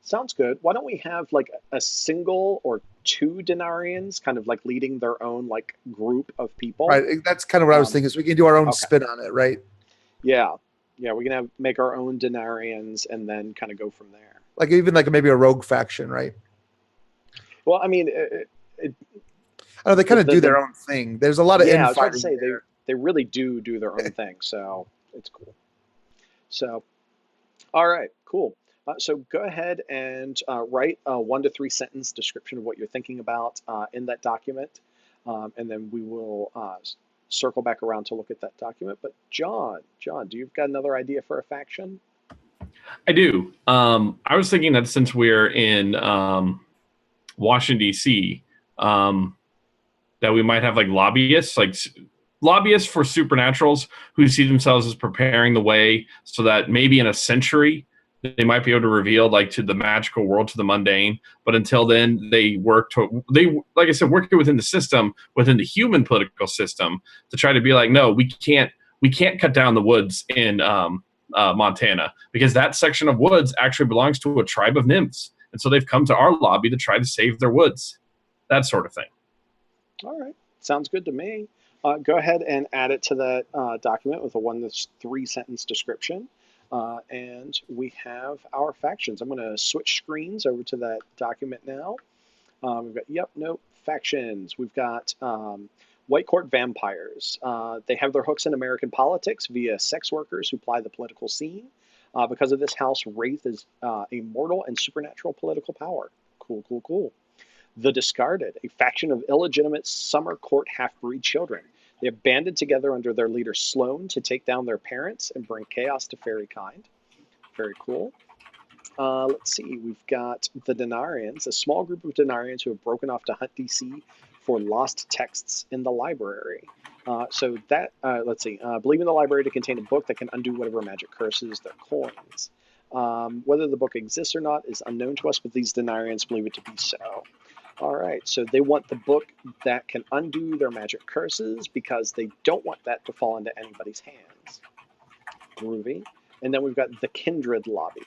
Sounds good. Why don't we have like a single or 2 Denarians, kind of like leading their own like group of people. Right. That's kind of what I was thinking. So we can do our own okay. spin on it, right? Yeah. Yeah, we can make our own Denarians and then kind of go from there. Like even like maybe a rogue faction, right? Well, I mean, I know they kind of do their own thing. There's a lot of I was about to infighting say there. they really do their own thing, so it's cool. So, all right, cool. So go ahead and write a 1 to 3 sentence description of what you're thinking about in that document, and then we will circle back around to look at that document. But John, do you've got another idea for a faction? I do. I was thinking that since we're in Washington, D.C., that we might have like lobbyists for supernaturals who see themselves as preparing the way so that maybe in a century they might be able to reveal like to the magical world, to the mundane. But until then, they like I said, working within the system, within the human political system, to try to be like, no, we can't cut down the woods in Montana, because that section of woods actually belongs to a tribe of nymphs, and so they've come to our lobby to try to save their woods, that sort of thing. All right, sounds good to me. Go ahead and add it to that document with a 1 to 3 sentence description. And we have our factions. I'm going to switch screens over to that document now. We've got, factions. We've got White Court vampires. They have their hooks in American politics via sex workers who ply the political scene. Because of this house, Wraith is a mortal and supernatural political power. Cool. The Discarded, a faction of illegitimate summer court half-breed children. They have banded together under their leader Sloane to take down their parents and bring chaos to fairy kind. Very cool. Let's see, we've got the Denarians, a small group of Denarians who have broken off to hunt DC for lost texts in the library. Let's see, believe in the library to contain a book that can undo whatever magic curses their coins. Whether the book exists or not is unknown to us, but these Denarians believe it to be so. All right, so they want the book that can undo their magic curses because they don't want that to fall into anybody's hands. Groovy. And then we've got the Kindred Lobby,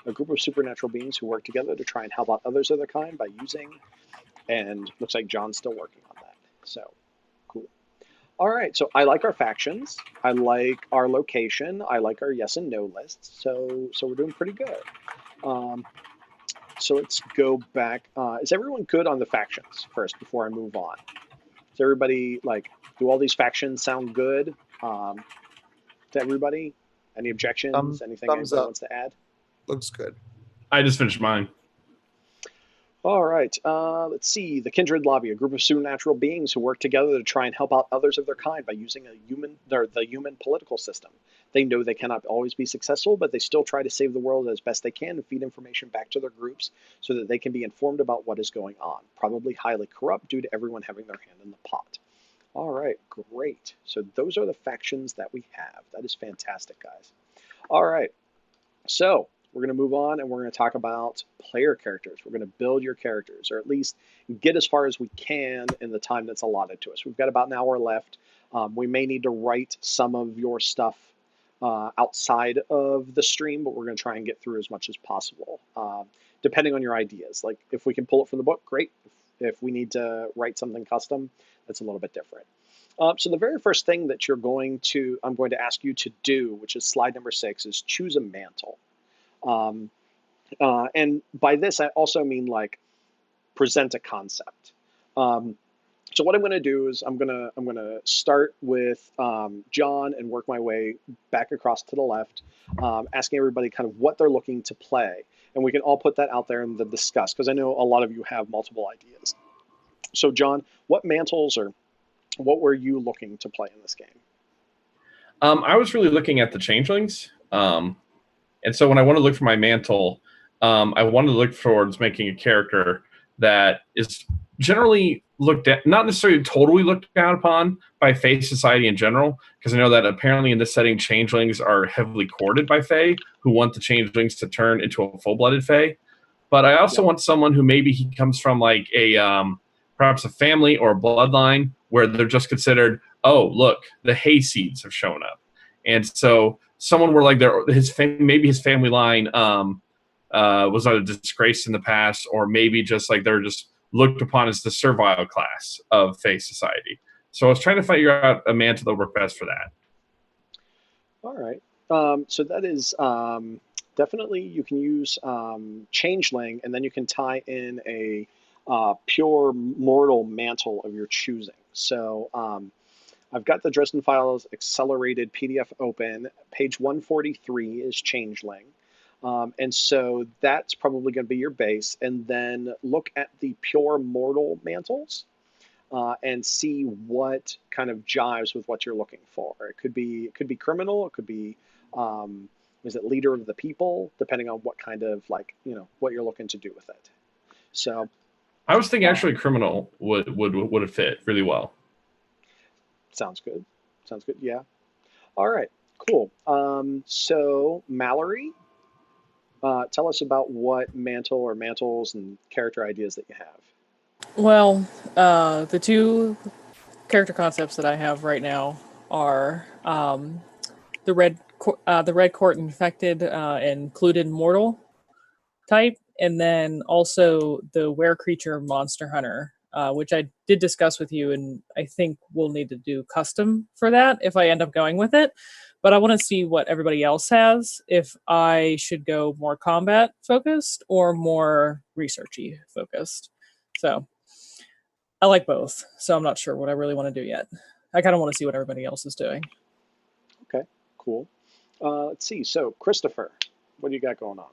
a group of supernatural beings who work together to try and help out others of their kind by using, and looks like John's still working on that. So, cool. All right, so I like our factions. I like our location. I like our yes and no lists. So we're doing pretty good. So let's go back. Is everyone good on the factions first before I move on? Does everybody, do all these factions sound good to everybody? Any objections? Anything anybody wants to add? Looks good. I just finished mine. All right. Let's see. The Kindred Lobby, a group of supernatural beings who work together to try and help out others of their kind by using the human political system. They know they cannot always be successful, but they still try to save the world as best they can and feed information back to their groups so that they can be informed about what is going on. Probably highly corrupt due to everyone having their hand in the pot. All right, great. So those are the factions that we have. That is fantastic, guys. All right. So we're going to move on and we're going to talk about player characters. We're going to build your characters, or at least get as far as we can in the time that's allotted to us. We've got about an hour left. We may need to write some of your stuff outside of the stream, but we're going to try and get through as much as possible, depending on your ideas. Like if we can pull it from the book, great. If we need to write something custom, that's a little bit different. So the very first thing that I'm going to ask you to do, which is slide number 6, is choose a mantle. And by this, I also mean present a concept. So what I'm going to do is I'm going to start with John and work my way back across to the left, asking everybody kind of what they're looking to play. And we can all put that out there and then discuss, because I know a lot of you have multiple ideas. So John, what mantles or what were you looking to play in this game? I was really looking at the changelings. And so when I want to look for my mantle, I wanted to look towards making a character that is generally looked at, not necessarily totally looked down upon by Fae society in general, because I know that apparently in this setting, changelings are heavily courted by Fae who want the changelings to turn into a full-blooded Fae. But I also want someone who maybe he comes from like a perhaps a family or a bloodline where they're just considered, oh, look, the hayseeds have shown up. And so someone where like maybe his family line was either disgraced in the past, or maybe just like they're just looked upon as the servile class of Fae society. So I was trying to figure out a mantle that worked best for that. All right. So that is definitely, you can use Changeling, and then you can tie in a pure mortal mantle of your choosing. So I've got the Dresden Files Accelerated PDF open. Page 143 is Changeling. And so that's probably going to be your base. And then look at the pure mortal mantles and see what kind of jives with what you're looking for. It could be criminal. It could be is it leader of the people, depending on what kind of what you're looking to do with it. So I was thinking actually criminal would fit really well. Sounds good. Sounds good. Yeah. All right. Cool. So Mallory, tell us about what mantle or mantles and character ideas that you have. Well, the two character concepts that I have right now are the red court infected included mortal type, and then also the were creature monster hunter, which I did discuss with you, and I think we'll need to do custom for that if I end up going with it. But I want to see what everybody else has, if I should go more combat focused or more researchy focused. So I like both, so I'm not sure what I really want to do yet. I kind of want to see what everybody else is doing. Okay, cool. Let's see. So Christopher, what do you got going on?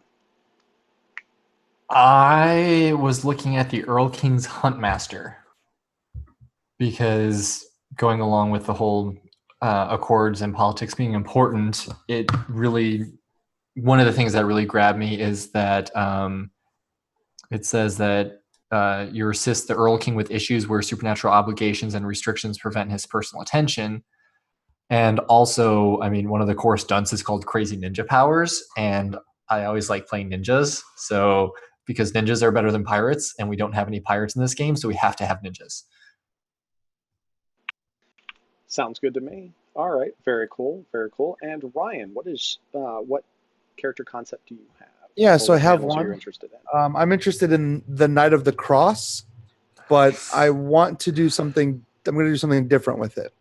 I was looking at the Earl King's Huntmaster because going along with the whole accords and politics being important, it really, one of the things that really grabbed me is that it says that you assist the Earl King with issues where supernatural obligations and restrictions prevent his personal attention. And also, I mean, one of the core stunts is called Crazy Ninja Powers, and I always like playing ninjas. So because ninjas are better than pirates, and we don't have any pirates in this game, so we have to have ninjas. Sounds good to me. All right, very cool, very cool. And Ryan, what character concept do you have? Yeah, so I have You're one. interested in? I'm interested in the Knight of the Cross, but I want to do something. I'm going to do something different with it.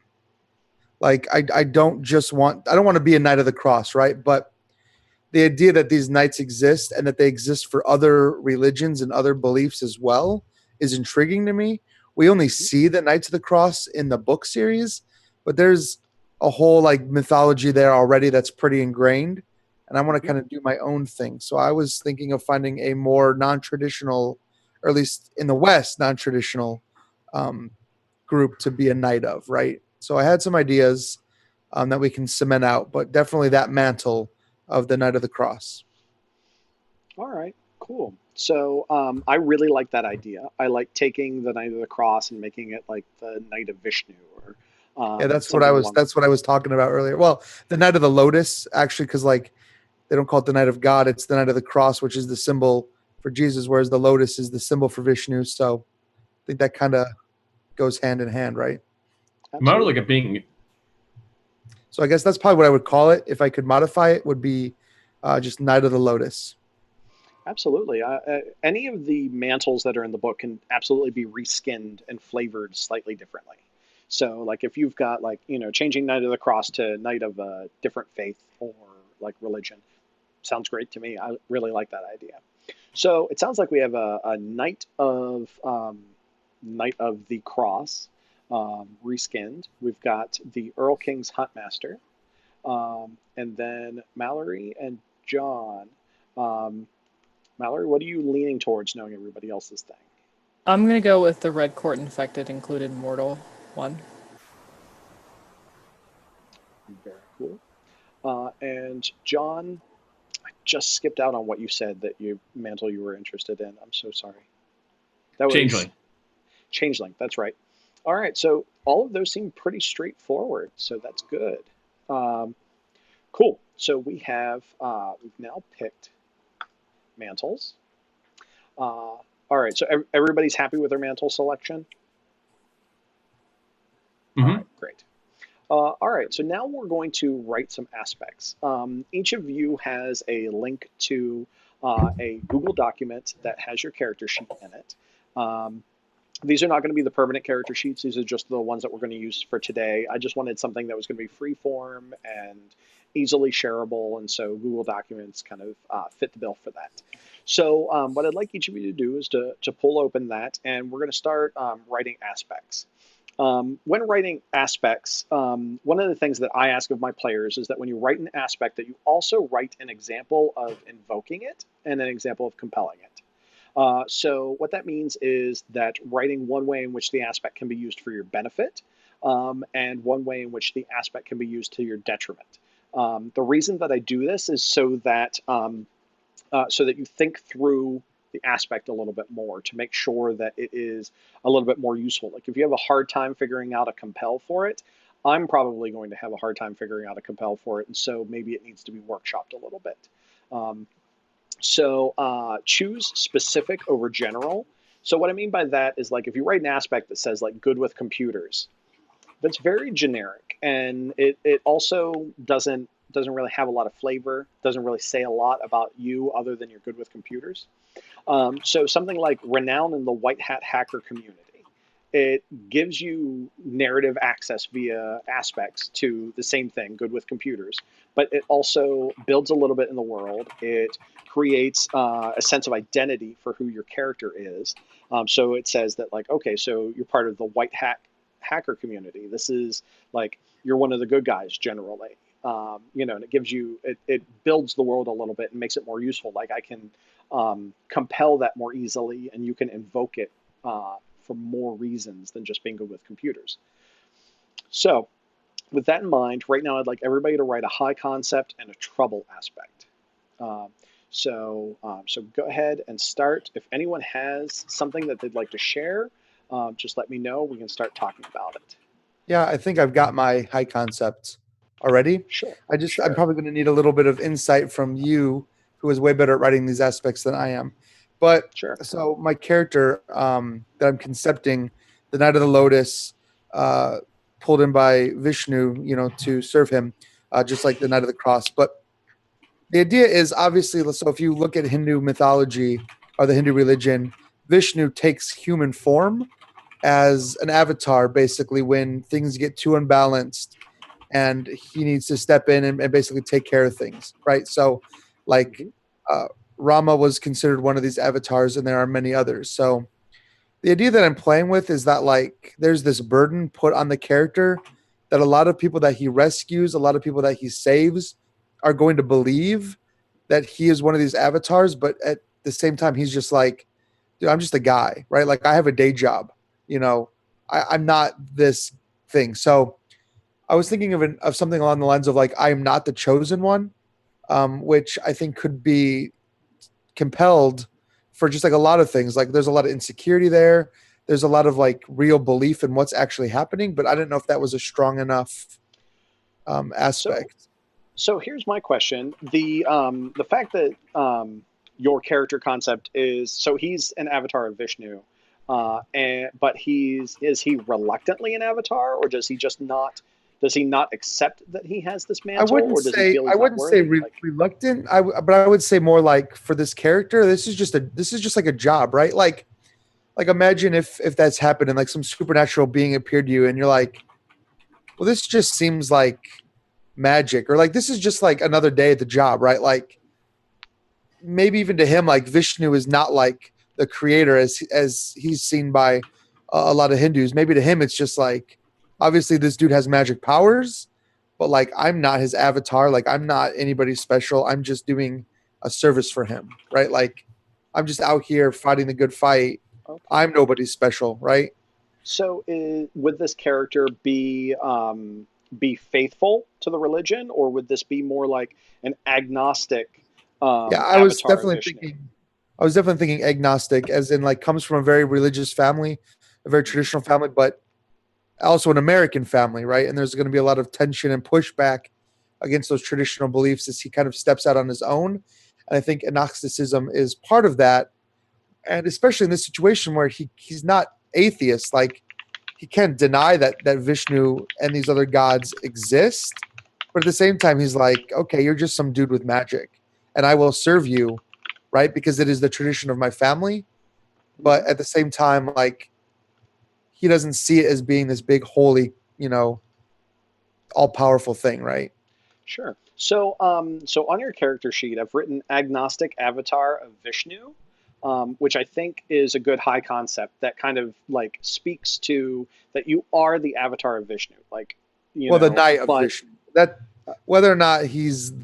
Like I don't want to be a Knight of the Cross, right? But the idea that these knights exist and that they exist for other religions and other beliefs as well is intriguing to me. We only see the Knights of the Cross in the book series, but there's a whole like mythology there already that's pretty ingrained, and I want to kind of do my own thing. So I was thinking of finding a more non-traditional, or at least in the West, non-traditional group to be a knight of, right? So I had some ideas that we can cement out, but definitely that mantle of the Knight of the Cross. All right, cool. So I really like that idea. I like taking the Knight of the Cross and making it like the Knight of Vishnu, or yeah, that's what I was talking about earlier. Well, the Knight of the Lotus, actually, because like they don't call it the Knight of God, it's the Knight of the Cross, which is the symbol for Jesus, whereas the lotus is the symbol for Vishnu. So I think that kind of goes hand in hand, right? More like a being. So I guess that's probably what I would call it. If I could modify it, would be just Knight of the Lotus. Absolutely. Any of the mantles that are in the book can absolutely be reskinned and flavored slightly differently. So, like, if you've got, like, changing Knight of the Cross to Knight of a different faith or, like, religion, sounds great to me. I really like that idea. So, it sounds like we have a Knight of the Cross reskinned. We've got the Earl King's Huntmaster, and then Mallory and John. Mallory, what are you leaning towards, knowing everybody else's thing? I'm going to go with the red court infected included mortal one. Very cool. And John, I just skipped out on what you said that mantle you were interested in. I'm so sorry. That was Changeling. Changeling, that's right. All right, so all of those seem pretty straightforward, so that's good. Cool. So we've now picked mantles. All right, so everybody's happy with their mantle selection? Mm-hmm. All right, great. All right, so now we're going to write some aspects. Each of you has a link to a Google document that has your character sheet in it. These are not going to be the permanent character sheets. These are just the ones that we're going to use for today. I just wanted something that was going to be free form and easily shareable, and so Google Documents kind of fit the bill for that. So what I'd like each of you to do is to pull open that, and we're going to start writing aspects. When writing aspects, one of the things that I ask of my players is that when you write an aspect, that you also write an example of invoking it and an example of compelling it. So what that means is that writing one way in which the aspect can be used for your benefit, and one way in which the aspect can be used to your detriment. The reason that I do this is so that you think through the aspect a little bit more to make sure that it is a little bit more useful. Like if you have a hard time figuring out a compel for it, I'm probably going to have a hard time figuring out a compel for it, and so maybe it needs to be workshopped a little bit. So choose specific over general. So what I mean by that is, like, if you write an aspect that says like good with computers, that's very generic, and it also doesn't really have a lot of flavor, doesn't really say a lot about you other than you're good with computers. So something like renown in the white hat hacker community. It gives you narrative access via aspects to the same thing, good with computers, but it also builds a little bit in the world. It creates a sense of identity for who your character is. So it says that, like, okay, so you're part of the white hat hacker community. This is like, you're one of the good guys generally. And it gives you, it builds the world a little bit and makes it more useful. Like I can compel that more easily, and you can invoke it for more reasons than just being good with computers. So with that in mind, right now I'd like everybody to write a high concept and a trouble aspect. So go ahead and start. If anyone has something that they'd like to share, just let me know. We can start talking about it. Yeah, I think I've got my high concept already. Sure. I'm probably going to need a little bit of insight from you, who is way better at writing these aspects than I am. But sure. So my character that I'm concepting, the Knight of the Lotus, pulled in by Vishnu, to serve him, just like the Knight of the Cross. But the idea is obviously, so if you look at Hindu mythology or the Hindu religion, Vishnu takes human form as an avatar, basically, when things get too unbalanced and he needs to step in and basically take care of things, right? So, like, Rama was considered one of these avatars, and there are many others. So the idea that I'm playing with is that, like, there's this burden put on the character that a lot of people that he rescues, a lot of people that he saves, are going to believe that he is one of these avatars, but at the same time, he's just like, dude, I'm just a guy, right? Like, I have a day job, I'm not this thing. So I was thinking of something along the lines of, like, I am not the chosen one, which I think could be compelled for just like a lot of things. Like, there's a lot of insecurity there. There's a lot of like real belief in what's actually happening, but I didn't know if that was a strong enough aspect. So here's my question: the fact that your character concept is, so he's an avatar of Vishnu, but is he reluctantly an avatar, or does he just not? Does he not accept that he has this mantle, or does he feel he's not worthy? Reluctant. But I would say more like, for this character, this is just like a job, right? Like imagine if that's happened and like some supernatural being appeared to you, and you're like, well, this just seems like magic, or like this is just like another day at the job, right? Like, maybe even to him, like, Vishnu is not like the creator as he's seen by a lot of Hindus. Maybe to him it's just like, obviously this dude has magic powers, but like, I'm not his avatar. Like, I'm not anybody special. I'm just doing a service for him, right? Like, I'm just out here fighting the good fight. Okay. I'm nobody special, right? So would this character be faithful to the religion, or would this be more like an agnostic? I was definitely thinking agnostic, as in like comes from a very religious family, a very traditional family, but also an American family, right? And there's going to be a lot of tension and pushback against those traditional beliefs as he kind of steps out on his own. And I think agnosticism is part of that. And especially in this situation where he's not atheist, like, he can't deny that Vishnu and these other gods exist. But at the same time, he's like, okay, you're just some dude with magic, and I will serve you, right? Because it is the tradition of my family. but at the same time, like, he doesn't see it as being this big, holy, all powerful thing, right? Sure. So, so on your character sheet, I've written agnostic avatar of Vishnu, which I think is a good high concept that kind of like speaks to that you are the avatar of Vishnu, like, The Knight of but Vishnu. That whether or not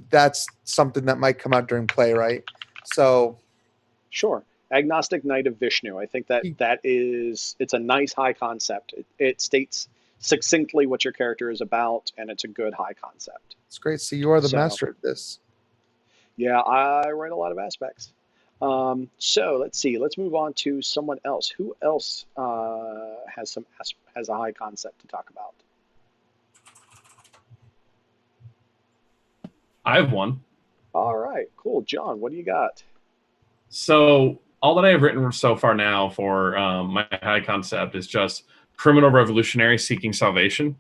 that's something that might come out during play, right? So sure, agnostic Knight of Vishnu. I think he, it's a nice high concept. It states succinctly what your character is about, and it's a good high concept. it's great. So you are the So, master of this. yeah, I write a lot of aspects. So let's see. Let's move on to someone else. Who else has a high concept to talk about? I have one. All right, cool. John, what do you got? So all that I have written so far now for my high concept is just criminal revolutionary seeking salvation,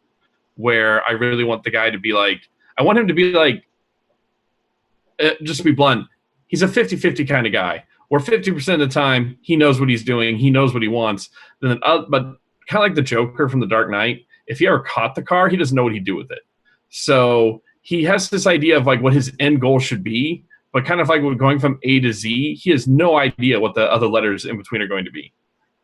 where I really want the guy to be like, I want him to be like, just to be blunt, he's a 50-50 kind of guy, where 50% of the time he knows what he's doing, he knows what he wants. But kind of like the Joker from The Dark Knight, if he ever caught the car, he doesn't know what he'd do with it. So he has this idea of like what his end goal should be, but kind of like going from A to Z, he has no idea what the other letters in between are going to be.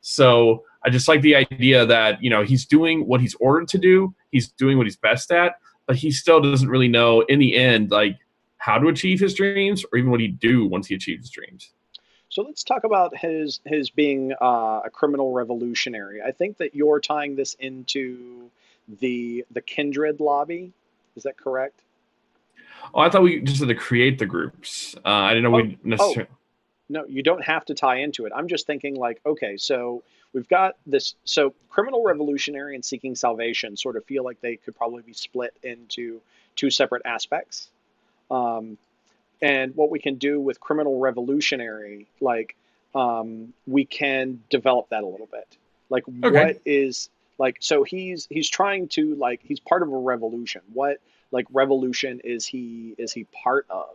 So I just like the idea that, he's doing what he's ordered to do, he's doing what he's best at, but he still doesn't really know in the end, like, how to achieve his dreams or even what he'd do once he achieves his dreams. So let's talk about his being a criminal revolutionary. I think that you're tying this into the Kindred lobby. Is that correct? Oh, I thought we just had to create the groups. I didn't know we necessarily. No, you don't have to tie into it. I'm just thinking like, okay, so we've got this. So criminal revolutionary and seeking salvation sort of feel like they could probably be split into two separate aspects. And what we can do with criminal revolutionary, like, we can develop that a little bit. Like, Okay. what is like? So he's trying to like he's part of a revolution. What like revolution is he part of?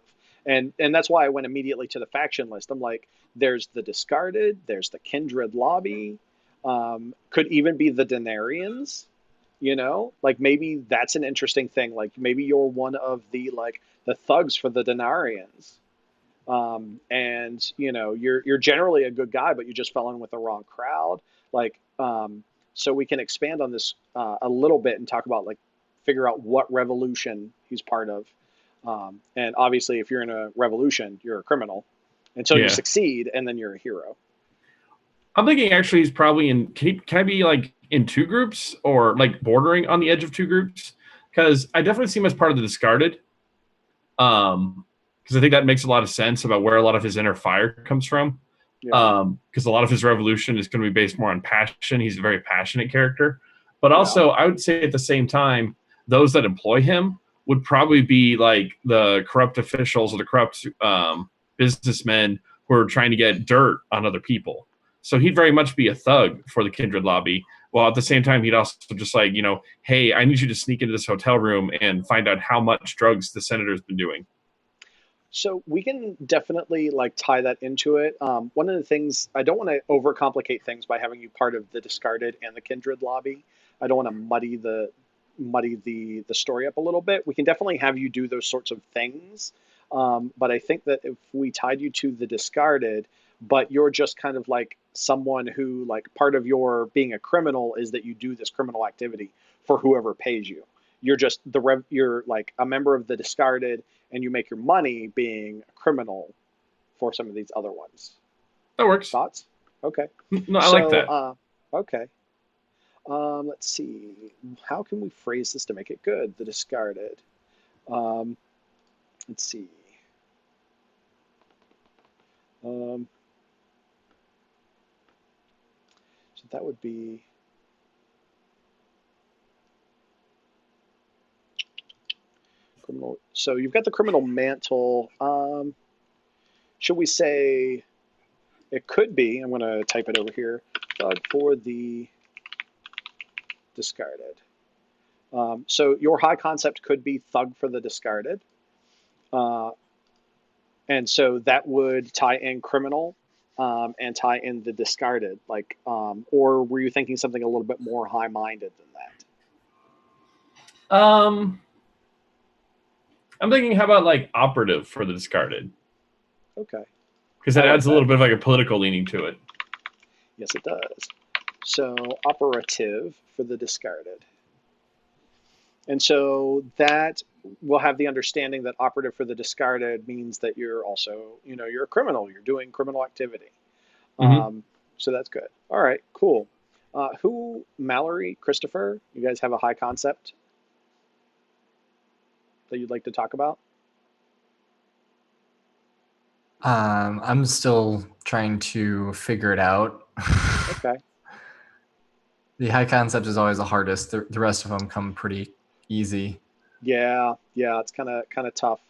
And that's why I went immediately to the faction list. I'm like, there's the discarded, there's the kindred lobby, could even be the Denarians. Like maybe that's an interesting thing. Like maybe you're one of the like the thugs for the Denarians, and you're generally a good guy, but you just fell in with the wrong crowd. Like, so we can expand on this a little bit and talk about like figure out what revolution he's part of. And obviously, if you're in a revolution, you're a criminal until you succeed, and then you're a hero. I'm thinking actually he's probably in. Can I be like in two groups or like bordering on the edge of two groups? Because I definitely see him as part of the discarded. Because I think that makes a lot of sense about where a lot of his inner fire comes from. Yeah. Because a lot of his revolution is going to be based more on passion. He's a very passionate character. But also, I would say at the same time, those that employ him would probably be like the corrupt officials or the corrupt businessmen who are trying to get dirt on other people. So he'd very much be a thug for the Kindred lobby. While at the same time, he'd also just like, hey, I need you to sneak into this hotel room and find out how much drugs the senator's been doing. So we can definitely like tie that into it. One of the things, I don't want to overcomplicate things by having you part of the discarded and the kindred lobby. I don't want to muddy the story up a little bit. We can definitely have you do those sorts of things. But I think that if we tied you to the discarded, but you're just kind of like someone who like part of your being a criminal is that you do this criminal activity for whoever pays you. You're like a member of the discarded, and you make your money being a criminal for some of these other ones. That works. Thoughts? Okay. No, I like that. Okay. Let's see. How can we phrase this to make it good? The discarded. Let's see. So that would be criminal. So you've got the criminal mantle. Should we say it could be? I'm going to type it over here. Thug for the discarded. So your high concept could be thug for the discarded. And so that would tie in criminal and tie in the discarded? Like, or were you thinking something a little bit more high-minded than that? I'm thinking, how about like operative for the discarded? Okay. Because that I like adds a little bit of like a political leaning to it. Yes, it does. So operative for the discarded. And so that will have the understanding that operative for the discarded means that you're also, you're a criminal. You're doing criminal activity. So that's good. All right, cool. Mallory, Christopher, you guys have a high concept that you'd like to talk about? I'm still trying to figure it out. Okay. The high concept is always the hardest. The rest of them come pretty easy. Yeah, it's kind of tough.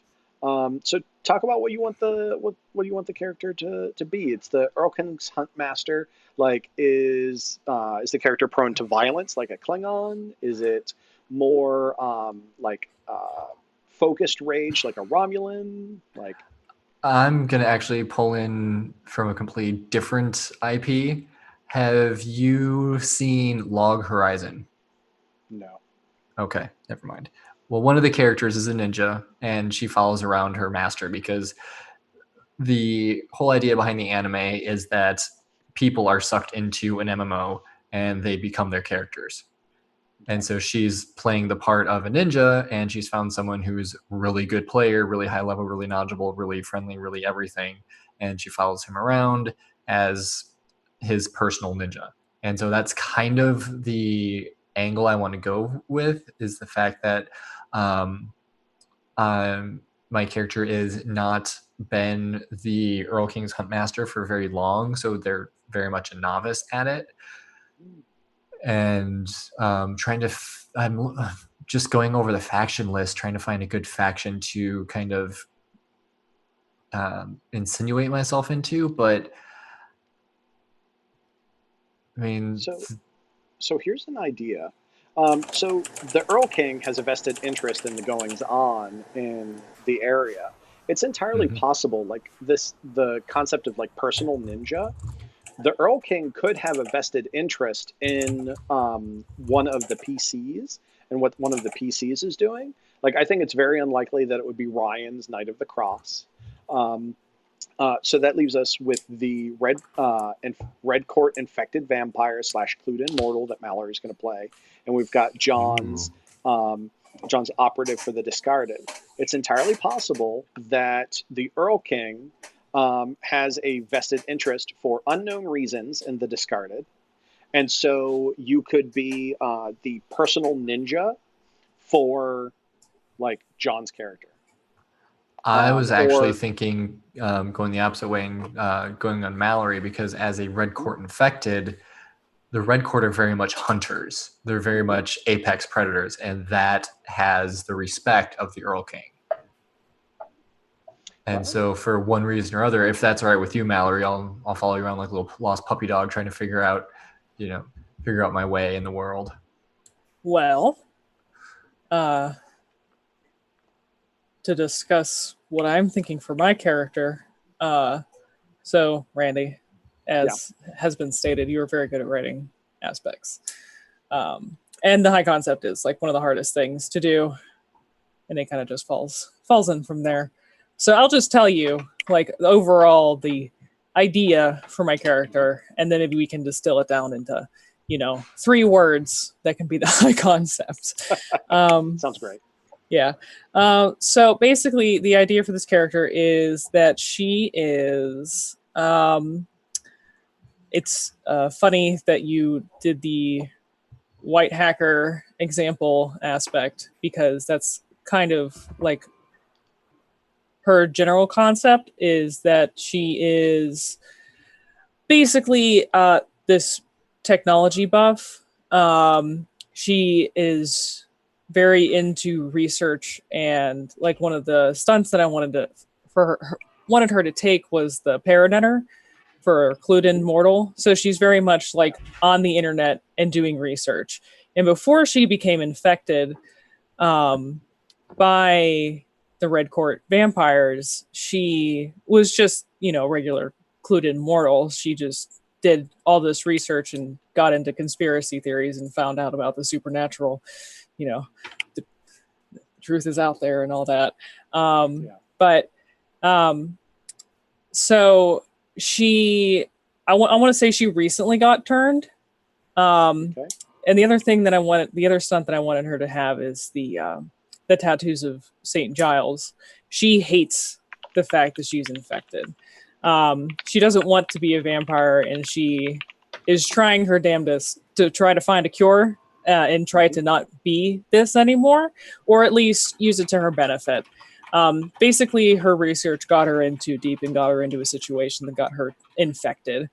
So talk about what you want what you want the character to be. It's the Earl King's Hunt Master. Like, is the character prone to violence like a Klingon? Is it more focused rage like a Romulan? Like, I'm gonna actually pull in from a completely different IP. Have you seen Log Horizon? no. Okay, never mind. Well, one of the characters is a ninja, and she follows around her master because the whole idea behind the anime is that people are sucked into an MMO and they become their characters. And so she's playing the part of a ninja, and she's found someone who's a really good player, really high level, really knowledgeable, really friendly, really everything. And she follows him around as his personal ninja. And so that's kind of the angle I want to go with, is the fact that my character is not been the Earl King's Hunt Master for very long, so they're very much a novice at it. And I'm just going over the faction list, trying to find a good faction to kind of insinuate myself into. But I mean, so here's an idea. So the Earl King has a vested interest in the goings on in the area. It's entirely possible, like the concept of like personal ninja. The Earl King could have a vested interest in one of the PCs and what one of the PCs is doing. Like, I think it's very unlikely that it would be Ryan's Knight of the Cross. So that leaves us with the Red Court infected vampire / clued in mortal that Mallory's going to play, and we've got John's operative for the discarded. It's entirely possible that the Earl King has a vested interest for unknown reasons in the discarded, and so you could be the personal ninja for like John's character. I was actually thinking going the opposite way and going on Mallory, because as a Red Court infected, the Red Court are very much hunters. They're very much apex predators, and that has the respect of the Earl King. And so for one reason or other, if that's all right with you, Mallory, I'll follow you around like a little lost puppy dog trying to figure out my way in the world. Well, to discuss what I'm thinking for my character. So, Randy, as has been stated, you are very good at writing aspects. And the high concept is like one of the hardest things to do. And it kind of just falls in from there. So I'll just tell you, like, overall, the idea for my character, and then maybe we can distill it down into, 3 words that can be the high concept. Sounds great. Yeah. So basically, the idea for this character is that she is. It's funny that you did the white hacker example aspect, because that's kind of like her general concept is that she is basically this technology buff. She is very into research, and like one of the stunts that I wanted her to take was the Paranetter for Clued in Mortal. So she's very much like on the internet and doing research. And before she became infected by the Red Court vampires, she was just, regular clued in mortal. She just did all this research and got into conspiracy theories and found out about the supernatural. The truth is out there and all that. But so I want to say she recently got turned. And the other stunt that I wanted her to have is the tattoos of St. Giles. She hates the fact that she's infected. She doesn't want to be a vampire, and she is trying her damnedest to try to find a cure and try to not be this anymore, or at least use it to her benefit. Basically, her research got her in too deep and got her into a situation that got her infected.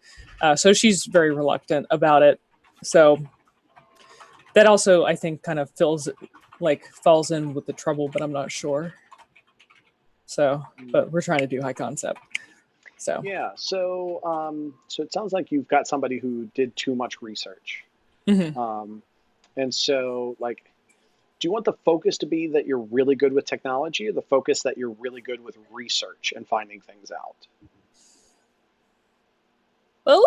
So she's very reluctant about it. So that also, I think, kind of falls in with the trouble, but I'm not sure. So, but we're trying to do high concept. So yeah, so it sounds like you've got somebody who did too much research, and so like, do you want the focus to be that you're really good with technology, or the focus that you're really good with research and finding things out? Well,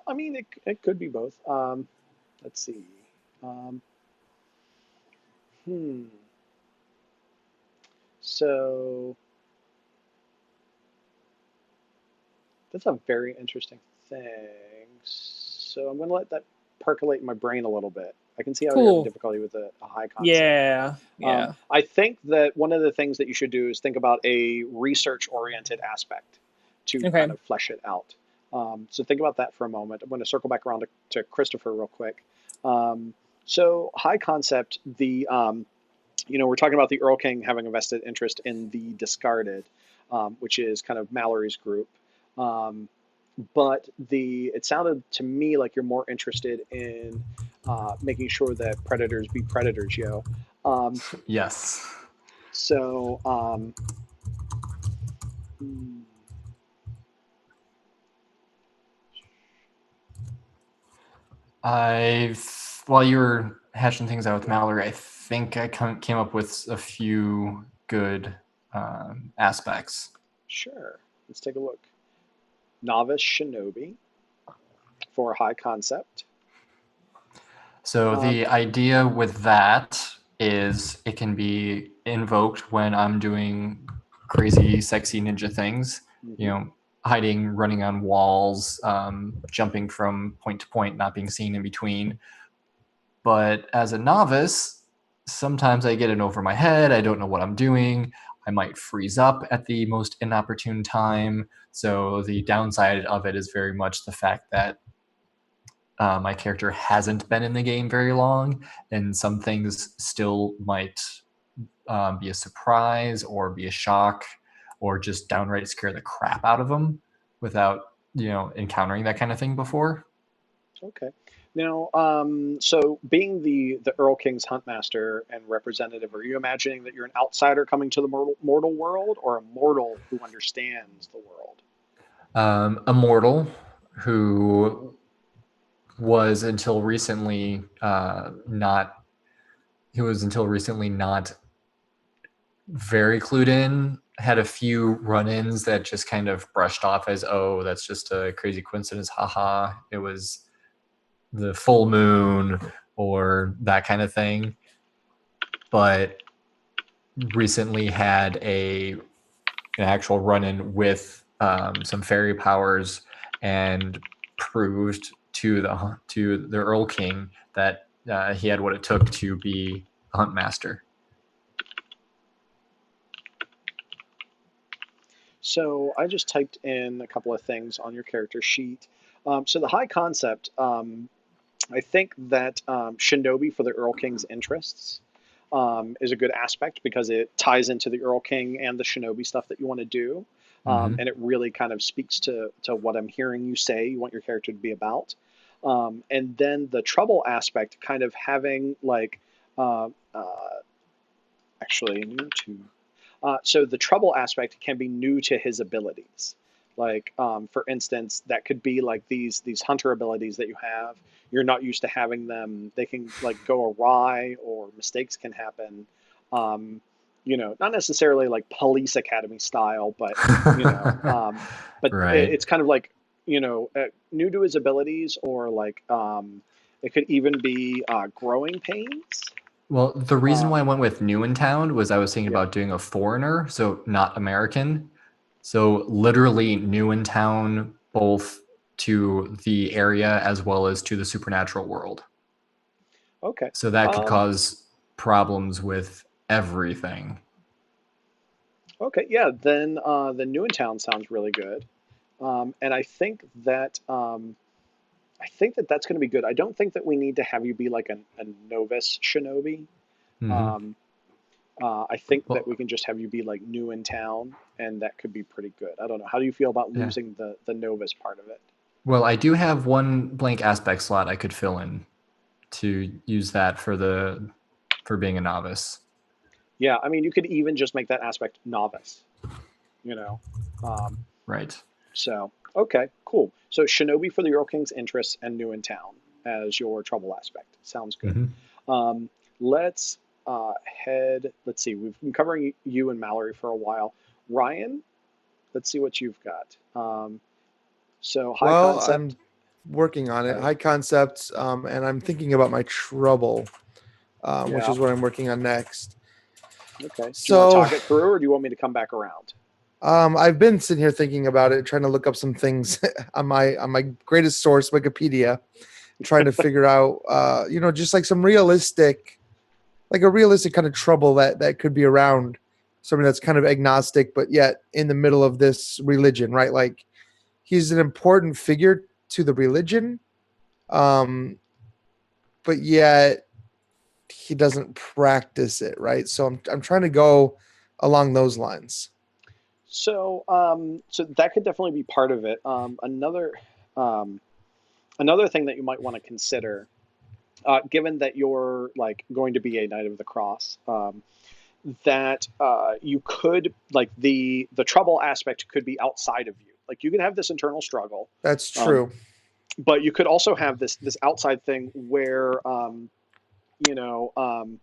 I mean, it could be both. Let's see. So that's a very interesting thing. So I'm going to let that percolate in my brain a little bit. I can see how you're having difficulty with a high concept. Yeah. I think that one of the things that you should do is think about a research-oriented aspect to kind of flesh it out. So think about that for a moment. I'm going to circle back around to Christopher real quick. So high concept, we're talking about the Earl King having a vested interest in the Discarded, which is kind of Mallory's group. But it sounded to me like you're more interested in making sure that predators be predators, yo. Yes. So, while you were hashing things out with Mallory, I think I came up with a few good aspects. Sure. Let's take a look. Novice Shinobi for high concept. So the idea with that is it can be invoked when I'm doing crazy, sexy ninja things, hiding, running on walls, jumping from point to point, not being seen in between. But as a novice, sometimes I get in over my head. I don't know what I'm doing. I might freeze up at the most inopportune time. So the downside of it is very much the fact that my character hasn't been in the game very long, and some things still might be a surprise or be a shock or just downright scare the crap out of them without encountering that kind of thing before. Okay. Now, so being the Earl King's Huntmaster and representative, are you imagining that you're an outsider coming to the mortal world, or a mortal who understands the world? A mortal who was until recently not very clued in, had a few run-ins that just kind of brushed off as, oh, that's just a crazy coincidence, haha, it was the full moon or that kind of thing, but recently had an actual run-in with some fairy powers and proved to the Earl King that he had what it took to be a hunt master. So I just typed in a couple of things on your character sheet. So the high concept, I think that Shinobi for the Earl King's interests is a good aspect because it ties into the Earl King and the Shinobi stuff that you want to do. And it really kind of speaks to what I'm hearing you say you want your character to be about. And then the trouble aspect, kind of having like, actually, new to. So the trouble aspect can be new to his abilities. Like, for instance, that could be like these hunter abilities that you have. You're not used to having them. They can like go awry, or mistakes can happen. not necessarily like Police Academy style, but Right. it's kind of like new to his abilities, or like it could even be growing pains. Well, the reason why I Um, went with new in town was I was thinking yeah. about doing a foreigner, so not American. So literally new in town, both to the area as well as to the supernatural world. Okay. So that could cause problems with everything. Okay. Yeah. Then the New in Town sounds really good, and I think that that's going to be good. I don't think that we need to have you be like a novice shinobi. Mm-hmm. Um, I think that we Well, can just have you be like new in town, and that could be pretty good. I don't know. How do you feel about yeah. losing the novice part of it? Well, I do have one blank aspect slot I could fill in to use that for being a novice. Yeah, I mean, you could even just make that aspect novice, you know. Um, Right. so okay, cool. So shinobi for the Earl King's interests and new in town as your trouble aspect. Sounds good. Mm-hmm. Um, let's head. Let's see. We've been covering you and Mallory for a while. Ryan, let's see what you've got. So high Well, I'm concept. working on it. Right. High concepts, and I'm thinking about my trouble, which Yeah. is what I'm working on next. Okay. Do you want to So, talk it through, or do you want me to come back around? I've been sitting here thinking about it, trying to look up some things on my greatest source, Wikipedia, trying to figure out, just like some realistic, like a realistic kind of trouble that could be around somebody that's kind of agnostic, but yet in the middle of this religion, right? Like he's an important figure to the religion, um, but yet he doesn't practice it, right? So I'm trying to go along those lines. So that could definitely be part of it. Um, another thing that you might want to consider, given that you're like going to be a Knight of the Cross, that you could like the trouble aspect could be outside of you. Like you can have this internal struggle, That's um, true. but you could also have this outside thing where you know um,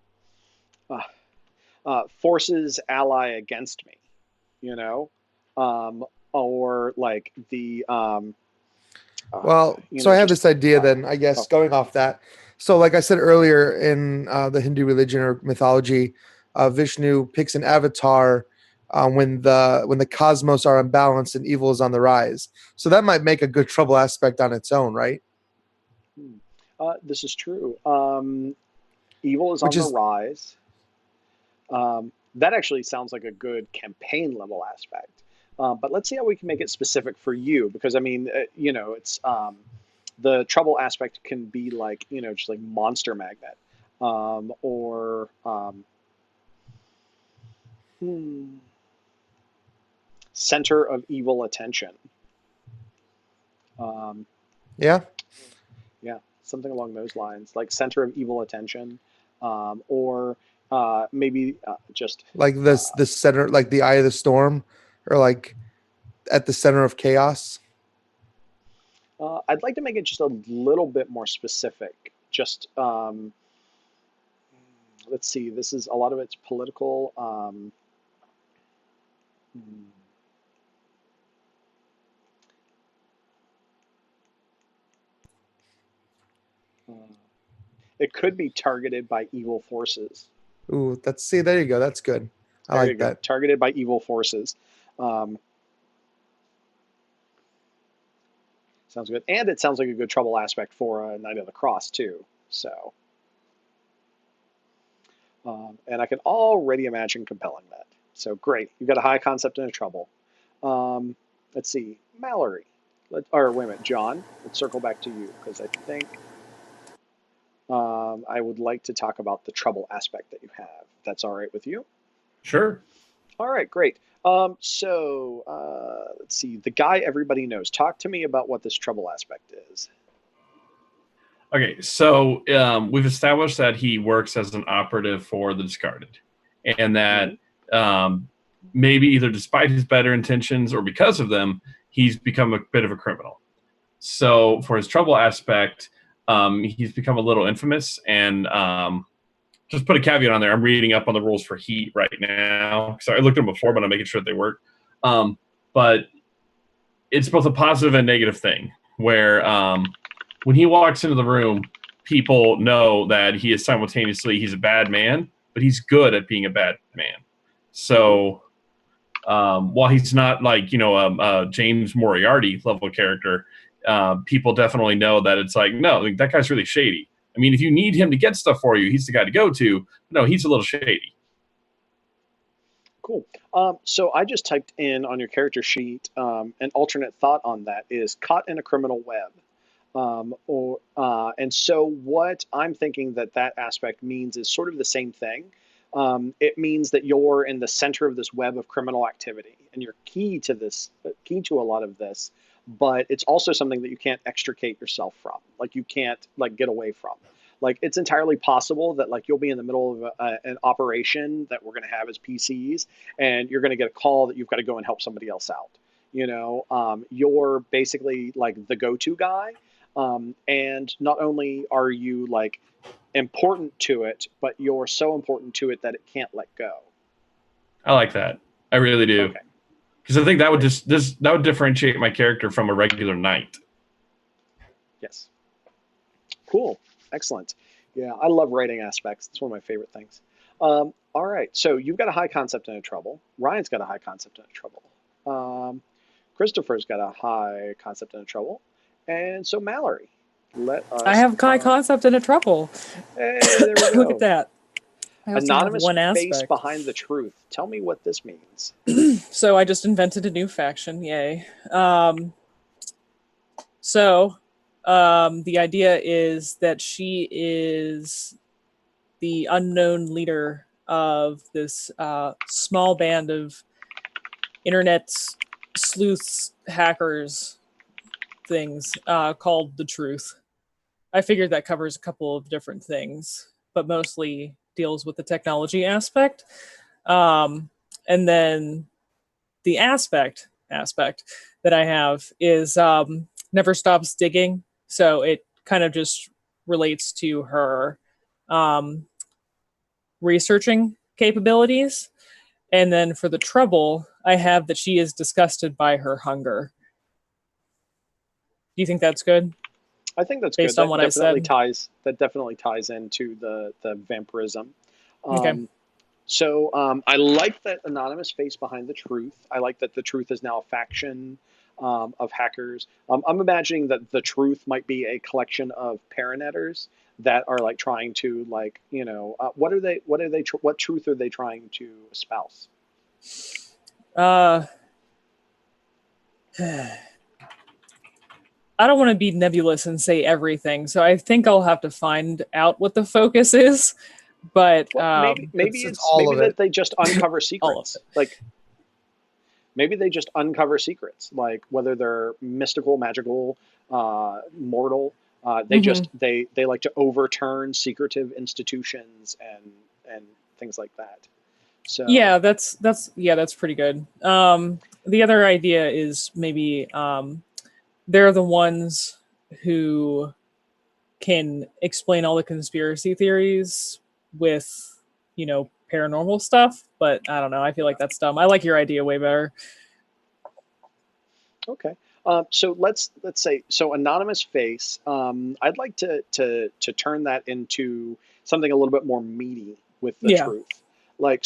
uh, forces ally against me, you know, um, or like uh, Well, so I have just this idea uh, then, I guess, oh, going off that. So, like I said earlier in the Hindu religion or mythology, Vishnu picks an avatar when the cosmos are unbalanced and evil is on the rise. So that might make a good trouble aspect on its own, right? this is true. Evil is Which on the is rise. That actually sounds like a good campaign level aspect. But let's see how we can make it specific for you, because I mean, it's the trouble aspect can be like just like monster magnet, or hmm, center of evil attention. Um, yeah, yeah, something along those lines, like center of evil attention, or maybe just like this uh, the center, like the eye of the storm, or like at the center of chaos. I'd like to make it just a little bit more specific. Just let's see. This is a lot of it's political. Hmm, uh, it could be targeted by evil forces. Ooh, that's see, there you go. That's good. I There you like go. that. Targeted by evil forces. Um, sounds good, and it sounds like a good trouble aspect for a Knight of the Cross too. So, and I can already imagine compelling that. So great. You've got a high concept and a trouble. Um, let's see, Mallory. Or wait a minute, John. Let's circle back to you because I think I would like to talk about the trouble aspect that you have. If that's all right with you. Sure. All right, great. Let's see. The guy everybody knows. Talk to me about what this trouble aspect is. Okay, so we've established that he works as an operative for the discarded, and that Hmm. maybe either despite his better intentions or because of them, he's become a bit of a criminal. So for his trouble aspect, he's become a little infamous, and just put a caveat on there. I'm reading up on the rules for Heat right now. So I looked at them before, but I'm making sure they work. But it's both a positive and negative thing where when he walks into the room, people know that he is simultaneously, he's a bad man, but he's good at being a bad man. So while he's not like, a James Moriarty level character, people definitely know that it's like, no, like, that guy's really shady. I mean, if you need him to get stuff for you, he's the guy to go to. No, he's a little shady. Cool. So I just typed in on your character sheet, an alternate thought on that is caught in a criminal web. And so what I'm thinking that aspect means is sort of the same thing. It means that you're in the center of this web of criminal activity, and you're key to a lot of this, but it's also something that you can't extricate yourself from. Like you can't like get away from. Like it's entirely possible that like you'll be in the middle of an operation that we're going to have as PCs, and you're going to get a call that you've got to go and help somebody else out. You're basically like the go-to guy. And not only are you like important to it, but you're so important to it that it can't let go. I like that. I really do. Because I think that would that would differentiate my character from a regular knight. Yes. Cool. Excellent. Yeah, I love writing aspects. It's one of my favorite things. All right. So you've got a high concept and a trouble. Ryan's got a high concept and a trouble. Christopher's got a high concept and a trouble. And so Mallory, let us. I have high concept and a trouble. Hey, there we go. Look at that. I also have Anonymous one face aspect. behind the truth. Tell me what this means. So I just invented a new faction. Yay. The idea is that she is the unknown leader of this small band of internet sleuths, hackers, things called The Truth. I figured that covers a couple of different things, but mostly deals with the technology aspect. And then the aspect that I have is never stops digging. So it kind of just relates to her researching capabilities. And then for the trouble, I have that she is disgusted by her hunger. Do you think that's good? I think that's based good. on what I said. That definitely ties into the vampirism. Okay. So I like that anonymous face behind the truth. I like that the truth is now a faction of hackers. I'm imagining that the truth might be a collection of paranetters that are like trying to like, what truth are they trying to espouse? I don't want to be nebulous and say everything, so I think I'll have to find out what the focus is. But maybe that they just uncover secrets. Like maybe they just uncover secrets, like whether they're mystical, magical, mortal. They like to overturn secretive institutions and things like that. So yeah, that's pretty good. The other idea is maybe they're the ones who can explain all the conspiracy theories with, paranormal stuff, but I don't know. I feel like that's dumb. I like your idea way better. Okay. So let's say anonymous face. I'd like to turn that into something a little bit more meaty with the truth. Like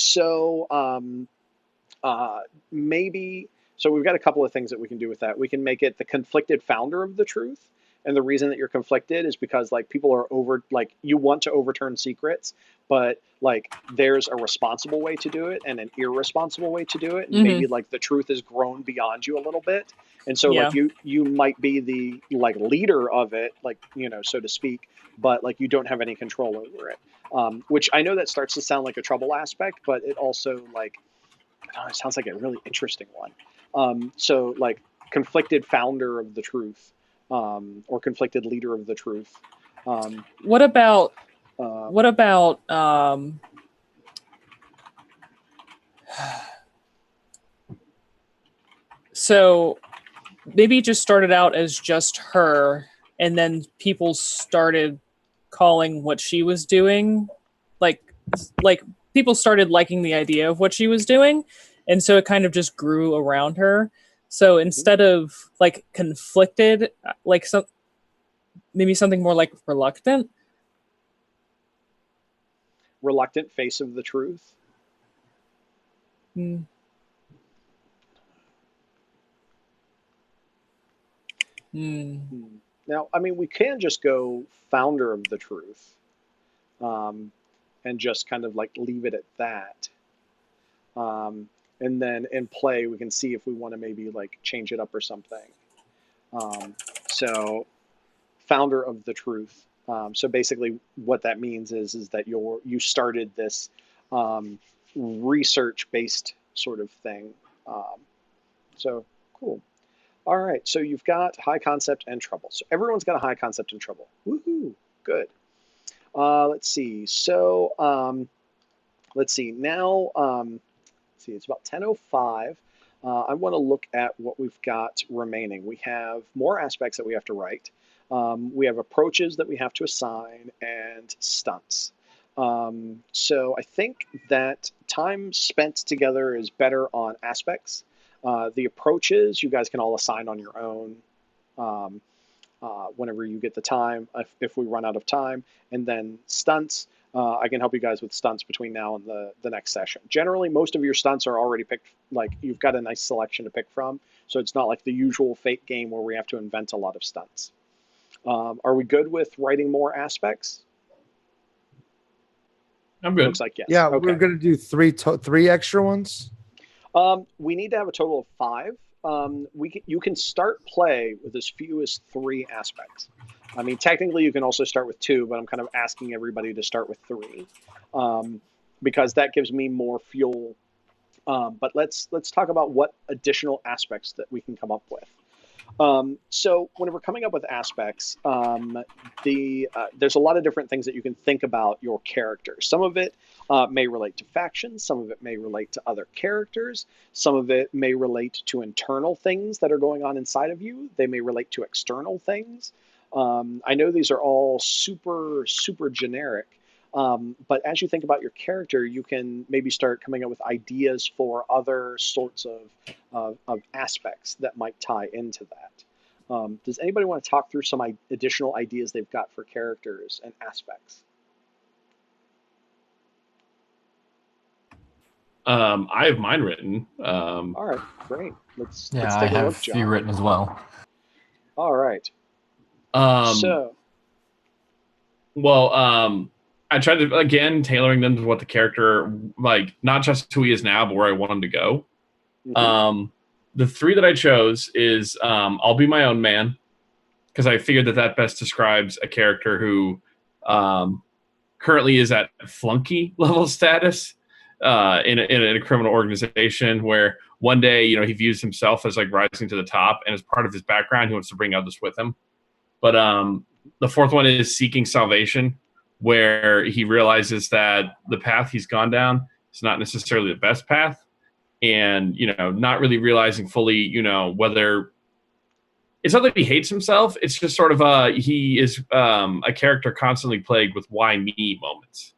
maybe. So we've got a couple of things that we can do with that. We can make it the conflicted founder of the truth. And the reason that you're conflicted is because like people are you want to overturn secrets, but like there's a responsible way to do it and an irresponsible way to do it. And maybe like the truth has grown beyond you a little bit. And so like you might be the like leader of it, like, so to speak, but like you don't have any control over it. Which I know that starts to sound like a trouble aspect, but it also like, it sounds like a really interesting one. So like conflicted founder of the truth. Or conflicted leader of the truth. What about so maybe it just started out as just her, and then people started calling what she was doing like like people started liking the idea of what she was doing, and so it kind of just grew around her. So instead of like conflicted, like maybe something more like reluctant. Reluctant face of the truth. Mm. Now, I mean, we can just go founder of the truth, and just kind of like leave it at that. And then in play, we can see if we want to maybe like change it up or something. So, founder of the truth. So basically, what that means is that you started this research-based sort of thing. So cool. All right, so you've got high concept and trouble. So everyone's got a high concept and trouble. Woohoo! Good. Let's see. So let's see. Now, let's see. It's about 10:05. I want to look at what we've got remaining. We have more aspects that we have to write. We have approaches that we have to assign and stunts. So I think that time spent together is better on aspects. The approaches you guys can all assign on your own whenever you get the time, if we run out of time. And then stunts, I can help you guys with stunts between now and the next session. Generally, most of your stunts are already picked, like you've got a nice selection to pick from. So it's not like the usual Fate game where we have to invent a lot of stunts. Are we good with writing more aspects? I'm good. Looks like yes. Yeah, Okay. we're gonna do three extra ones. We need to have a total of 5. You can start play with as few as 3 aspects. I mean, technically, you can also start with 2, but I'm kind of asking everybody to start with 3 because that gives me more fuel. But let's talk about what additional aspects that we can come up with. So when we're coming up with aspects, there's a lot of different things that you can think about your character. Some of it may relate to factions. Some of it may relate to other characters. Some of it may relate to internal things that are going on inside of you. They may relate to external things. I know these are all super, super generic. But as you think about your character, you can maybe start coming up with ideas for other sorts of aspects that might tie into that. Does anybody want to talk through some additional ideas they've got for characters and aspects? I have mine written. All right, great. Let's Yeah, take I a have look, a few John. written as well. All right. Well, I tried to, again, tailoring them to what the character, like, not just who he is now, but where I want him to go. Mm-hmm. The 3 that I chose is I'll be my own man, because I figured that best describes a character who currently is at flunky level status in a criminal organization, where one day, he views himself as like rising to the top, and as part of his background, he wants to bring others with him. But the 4th one is seeking salvation, where he realizes that the path he's gone down is not necessarily the best path, and not really realizing fully, whether it's not that he hates himself. It's just sort of he is a character constantly plagued with why me moments.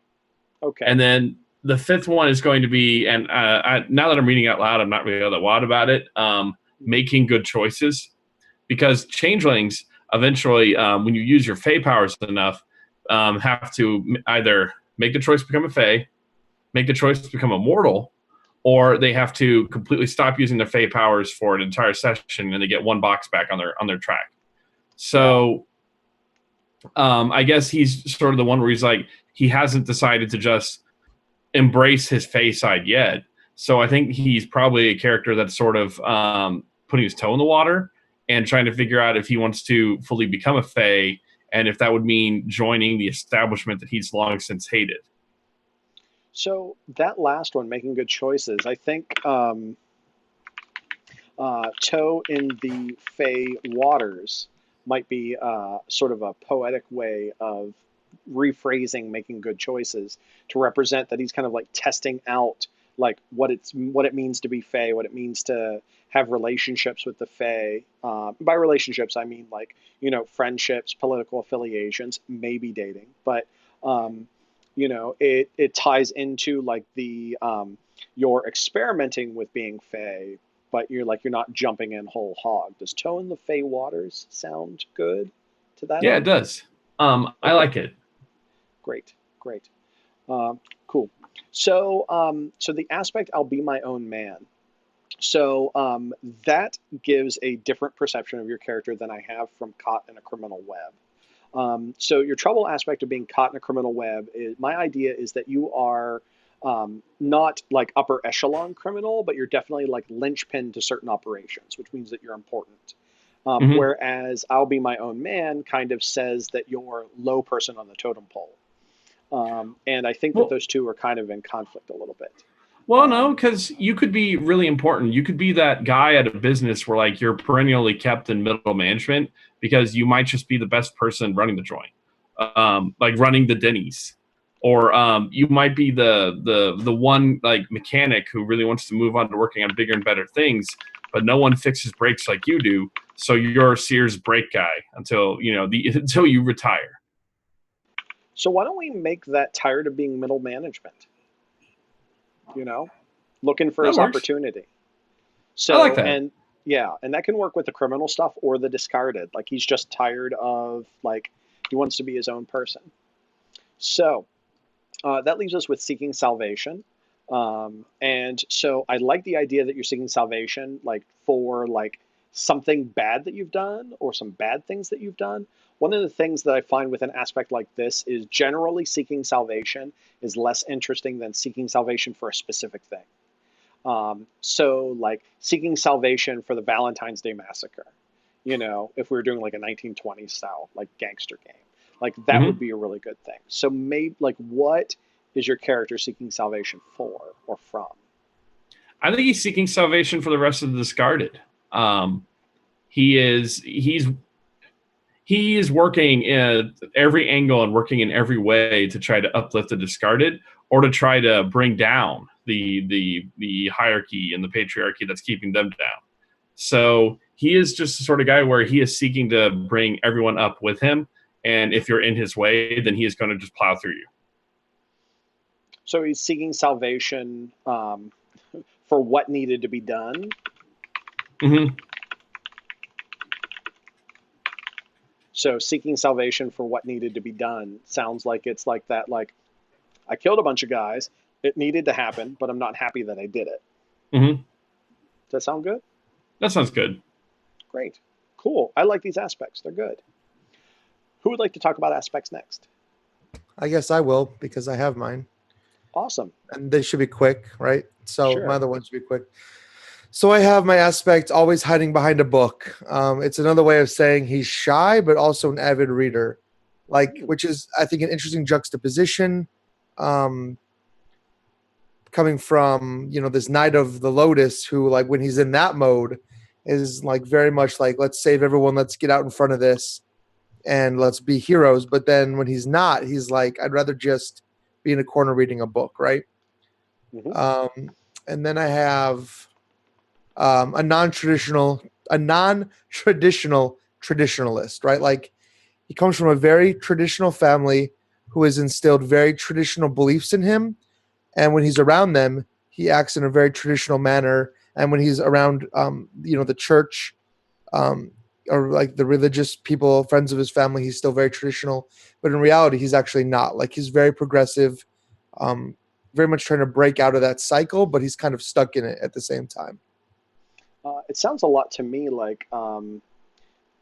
Okay. And then the 5th one is going to be, and now that I'm reading out loud, I'm not really all that wild about it. Making good choices, because changelings eventually, when you use your Fey powers enough, have to either make the choice to become a Fey, make the choice to become a mortal, or they have to completely stop using their Fey powers for an entire session, and they get 1 box back on their track. So I guess he's sort of the one where he's like, he hasn't decided to just embrace his Fey side yet. So I think he's probably a character that's sort of putting his toe in the water and trying to figure out if he wants to fully become a Fey, and if that would mean joining the establishment that he's long since hated. So that last one, making good choices, I think toe in the Fey waters might be sort of a poetic way of rephrasing making good choices to represent that he's kind of like testing out like what it means to be Fey, what it means to have relationships with the Fey. By relationships, I mean like, friendships, political affiliations, maybe dating, but it ties into like the you're experimenting with being Fey, but you're not jumping in whole hog. Does Toe in the Fey Waters sound good to that Yeah, it end? does. I like it. Great, great. Cool. So the aspect I'll be my own man. So that gives a different perception of your character than I have from caught in a criminal web. So your trouble aspect of being caught in a criminal web is my idea is that you are not like upper echelon criminal, but you're definitely like linchpin to certain operations, which means that you're important. Mhm. Whereas I'll be my own man kind of says that you're low person on the totem pole. And I think that Well, those two are kind of in conflict a little bit. Well, no, because you could be really important. You could be that guy at a business where like you're perennially kept in middle management because you might just be the best person running the joint, like running the Denny's, or you might be the one like mechanic who really wants to move on to working on bigger and better things, but no one fixes brakes like you do. So you're Sears brake guy until until you retire. So why don't we make that tired of being middle management? Looking for That his works. opportunity. I like So, that. and yeah, and that can work with the criminal stuff or the discarded. Like he's just tired of like he wants to be his own person. So that leaves us with seeking salvation. And so I like the idea that you're seeking salvation, like for like something bad that you've done or some bad things that you've done. One of the things that I find with an aspect like this is generally seeking salvation is less interesting than seeking salvation for a specific thing. So like seeking salvation for the Valentine's Day Massacre, if we were doing like a 1920s style, like gangster game, like that Hmm. would be a really good thing. So maybe like what is your character seeking salvation for or from? I think he's seeking salvation for the rest of the discarded. Um, he's he is working in every angle and working in every way to try to uplift the discarded or to try to bring down the hierarchy and the patriarchy that's keeping them down. So he is just the sort of guy where he is seeking to bring everyone up with him, and if you're in his way, then he is going to just plow through you. So he's seeking salvation for what needed to be done. Mm-hmm. So seeking salvation for what needed to be done sounds like it's like that, like I killed a bunch of guys. It needed to happen, but I'm not happy that I did it. Mm-hmm. Does that sound good? That sounds good. Great. Cool. I like these aspects. They're good. Who would like to talk about aspects next? I guess I will because I have mine. Awesome. And they should be quick, right? So Sure. my other ones should be quick. So I have my aspect always hiding behind a book. It's another way of saying he's shy, but also an avid reader, which is I think an interesting juxtaposition. Coming from this Knight of the Lotus, who like when he's in that mode is like very much like let's save everyone, let's get out in front of this, and let's be heroes. But then when he's not, he's like I'd rather just be in a corner reading a book, right? Mm-hmm. And then I have a non-traditional traditionalist, right? Like he comes from a very traditional family who has instilled very traditional beliefs in him, and when he's around them, he acts in a very traditional manner. And when he's around, the church or like the religious people, friends of his family, he's still very traditional. But in reality, he's actually not. Like he's very progressive, very much trying to break out of that cycle, but he's kind of stuck in it at the same time. It sounds a lot to me like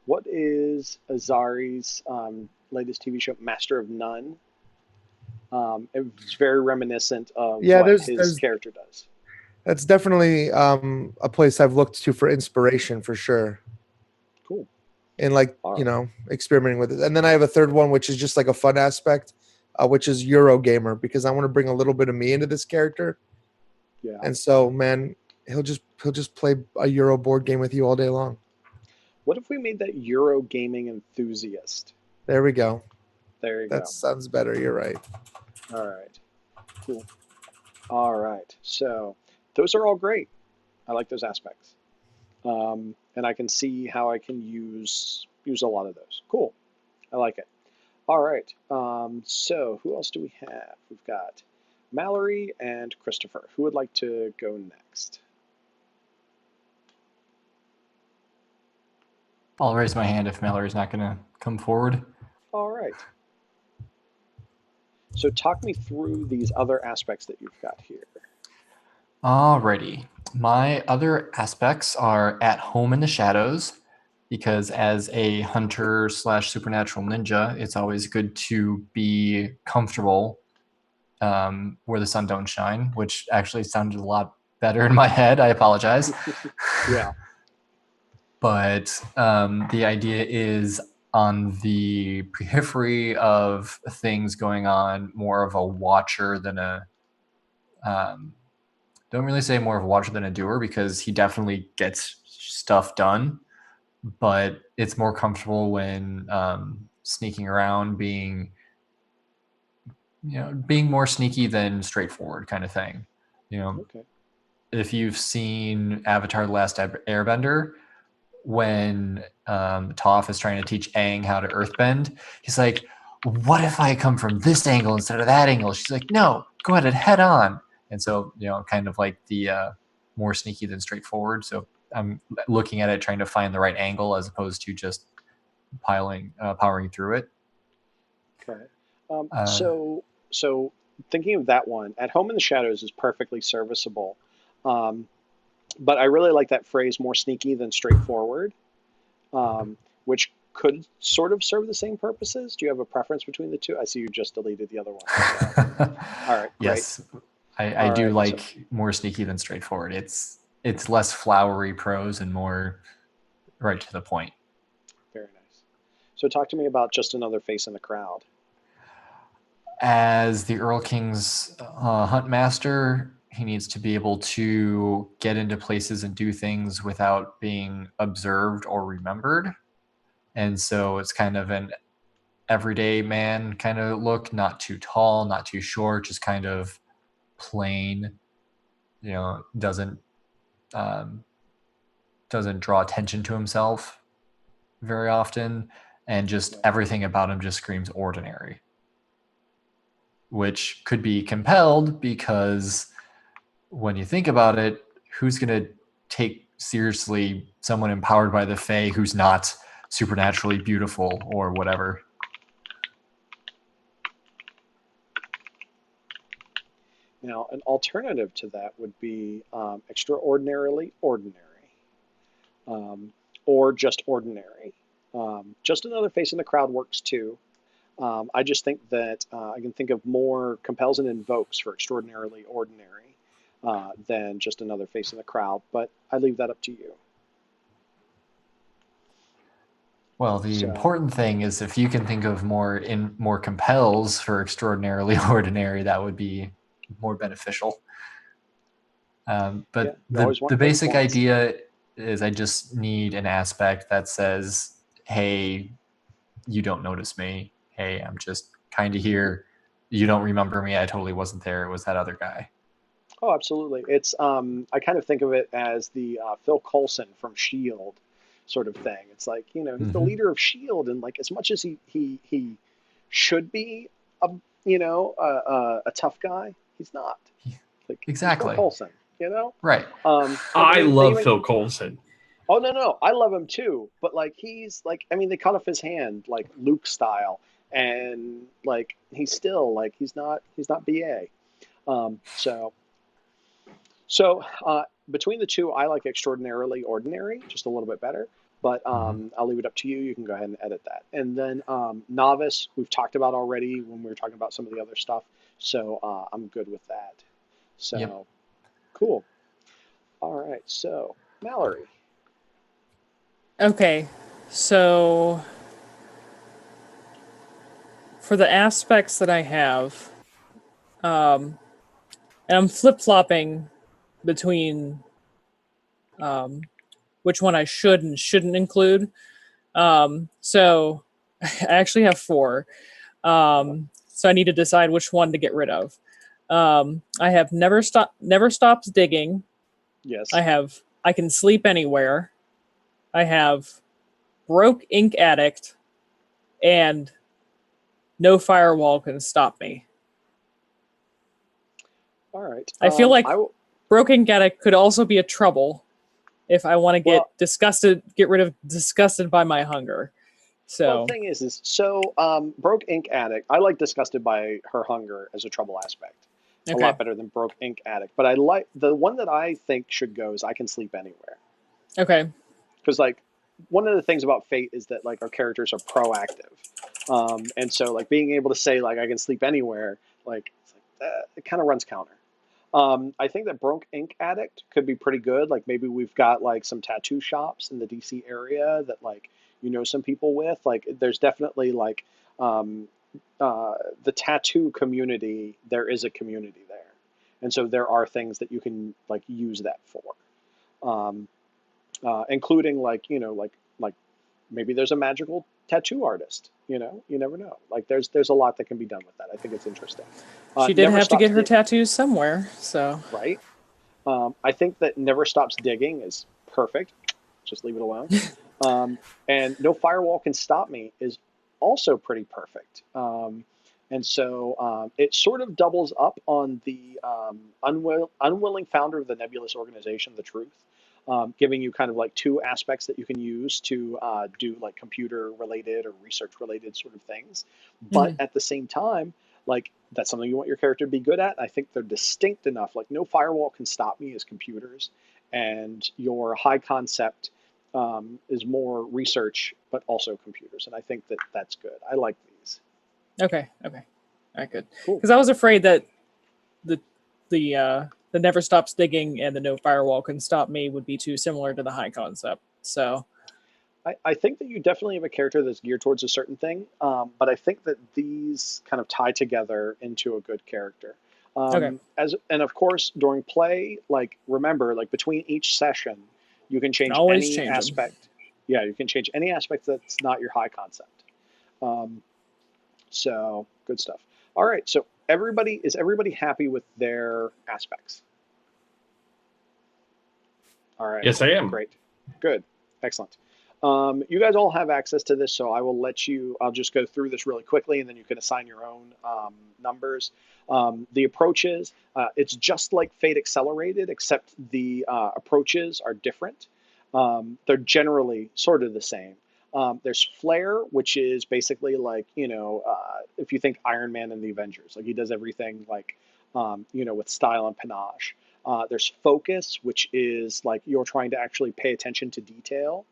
what is Azari's latest TV show, Master of None? It's very reminiscent of Yeah, what his character does. That's definitely a place I've looked to for inspiration for sure. Cool. And like, experimenting with it. And then I have a third one, which is just like a fun aspect, which is Eurogamer, because I want to bring a little bit of me into this character. Yeah. And so, man, he'll just play a Euro board game with you all day long. What if we made that Euro gaming enthusiast? There we go. There you go. That sounds better. You're right. All right. Cool. All right. So those are all great. I like those aspects. And I can see how I can use a lot of those. Cool. I like it. All right. So who else do we have? We've got Mallory and Christopher. Who would like to go next? I'll raise my hand if Mallory's not going to come forward. All right. So talk me through these other aspects that you've got here. Alrighty. My other aspects are at home in the shadows, because as a hunter slash supernatural ninja, it's always good to be comfortable where the sun don't shine, which actually sounded a lot better in my head. I apologize. Yeah. But the idea is on the periphery of things going on, more of a watcher than a don't really say more of a watcher than a doer, because he definitely gets stuff done, but it's more comfortable when sneaking around, being more sneaky than straightforward kind of thing. Okay. If you've seen Avatar: The Last Airbender, when Toph is trying to teach Aang how to earthbend, he's like, what if I come from this angle instead of that angle? She's like, no, go ahead and head on. And so, kind of like the more sneaky than straightforward. So I'm looking at it, trying to find the right angle as opposed to just powering through it. Okay. So thinking of that one, at home in the shadows is perfectly serviceable. But I really like that phrase, more sneaky than straightforward, which could sort of serve the same purposes. Do you have a preference between the two? I see you just deleted the other one. So. All right. Yes, great. I do like more sneaky than straightforward. It's less flowery prose and more right to the point. Very nice. So talk to me about just another face in the crowd. As the Earl King's hunt master, he needs to be able to get into places and do things without being observed or remembered. And so it's kind of an everyday man kind of look, not too tall, not too short, just kind of plain, doesn't draw attention to himself very often, and just everything about him just screams ordinary, which could be compelled, because when you think about it, who's going to take seriously someone empowered by the Fae who's not supernaturally beautiful or whatever? Now, an alternative to that would be extraordinarily ordinary, or just ordinary. Just another face in the crowd works too. I just think that I can think of more compels and invokes for extraordinarily ordinary than just another face in the crowd, but I leave that up to you. Well, the important thing is, if you can think of more compels for extraordinarily ordinary, that would be more beneficial. But the basic idea is, I just need an aspect that says, hey, you don't notice me. Hey, I'm just kind of here. You don't remember me. I totally wasn't there. It was that other guy. Oh, absolutely. It's I kind of think of it as the Phil Coulson from S.H.I.E.L.D. sort of thing. It's like, he's the leader of S.H.I.E.L.D. and like, as much as he should be a tough guy, he's not. Like, exactly. Phil Coulson, Right. I love Phil Coulson. Oh no, I love him too. But like, he's like, I mean, they cut off his hand like Luke style, and like he's still like he's not BA. So between the two, I like extraordinarily ordinary just a little bit better. But I'll leave it up to you. You can go ahead and edit that. And then novice, we've talked about already when we were talking about some of the other stuff. So I'm good with that. So cool. All right. So Mallory. Okay, so for the aspects that I have, and I'm flip-flopping between which one I should and shouldn't include. So I actually have 4. So I need to decide which one to get rid of. I have never stops digging. Yes. I can sleep anywhere. I have broke ink addict, and no firewall can stop me. All right. I feel like broken Gadget could also be a trouble if I want to get get rid of disgusted by my hunger. So well, the thing is broke ink addict. I like disgusted by her hunger as a trouble aspect. A lot better than broke ink addict. But I like the one that I think should go is I can sleep anywhere. Okay. Because like one of the things about Fate is that like our characters are proactive, and so like being able to say like I can sleep anywhere, like, it kind of runs counter. I think that Broke Ink Addict could be pretty good. Like maybe we've got like some tattoo shops in the DC area that like some people with. Like there's definitely like the tattoo community. There is a community there, and so there are things that you can like use that for, including like like maybe there's a magical tattoo artist. You never know. Like there's a lot that can be done with that. I think it's interesting. She did have to get her tattoos somewhere, so right. I think that Never Stops Digging is perfect. Just leave it alone. And No Firewall Can Stop Me is also pretty perfect. And so it sort of doubles up on the unwilling founder of the nebulous organization, The Truth, giving you kind of like two aspects that you can use to do like computer related or research related sort of things. But at the same time, like that's something you want your character to be good at. I think they're distinct enough. Like No Firewall Can Stop Me is computers, and your high concept is more research, but also computers. And I think that that's good. I like these. Okay. All right, good. Cool. Because I was afraid that the Never Stops Digging and the No Firewall Can Stop Me would be too similar to the high concept. So I think that you definitely have a character that's geared towards a certain thing, but I think that these kind of tie together into a good character. And of course during play, like remember, like between each session, you can change any aspect. Yeah, you can change any aspect that's not your high concept. So good stuff. All right, so is everybody happy with their aspects? All right. Yes, I am. Great. Good. Excellent. You guys all have access to this, so I'll just go through this really quickly, and then you can assign your own numbers. The approaches, it's just like Fate Accelerated, except the approaches are different. They're generally sort of the same. There's Flair, which is basically like, if you think Iron Man and the Avengers, like he does everything like, with style and panache. There's Focus, which is like you're trying to actually pay attention to detail.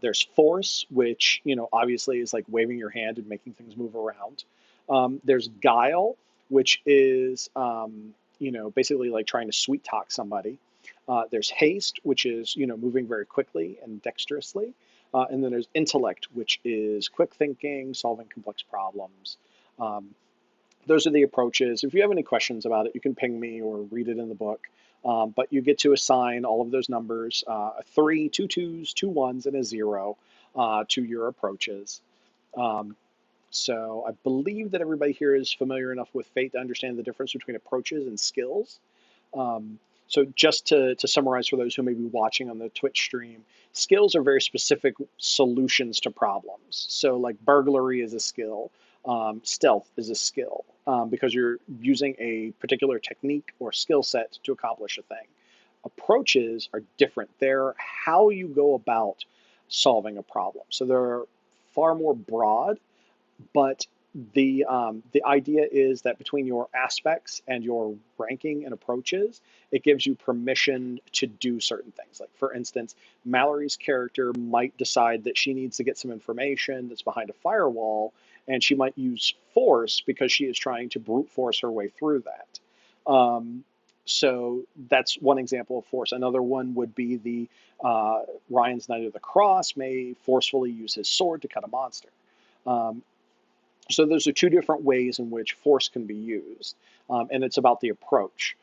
There's Force, which, obviously is like waving your hand and making things move around. There's Guile, which is, basically like trying to sweet talk somebody. There's Haste, which is, moving very quickly and dexterously. And then there's Intellect, which is quick thinking, solving complex problems. Those are the approaches. If you have any questions about it, you can ping me or read it in the book. But you get to assign all of those numbers, a 3, 2 2s, 2 1s, and a 0 to your approaches. So I believe that everybody here is familiar enough with Fate to understand the difference between approaches and skills. So just to summarize for those who may be watching on the Twitch stream, skills are very specific solutions to problems. So like burglary is a skill, stealth is a skill, because you're using a particular technique or skill set to accomplish a thing. Approaches are different. They're how you go about solving a problem. So they're far more broad, but the idea is that between your aspects and your ranking and approaches, it gives you permission to do certain things. Like, for instance, Mallory's character might decide that she needs to get some information that's behind a firewall, and she might use force because she is trying to brute force her way through that. So that's one example of force. Another one would be the Ryan's Knight of the Cross may forcefully use his sword to cut a monster. So those are two different ways in which force can be used, and it's about the approach.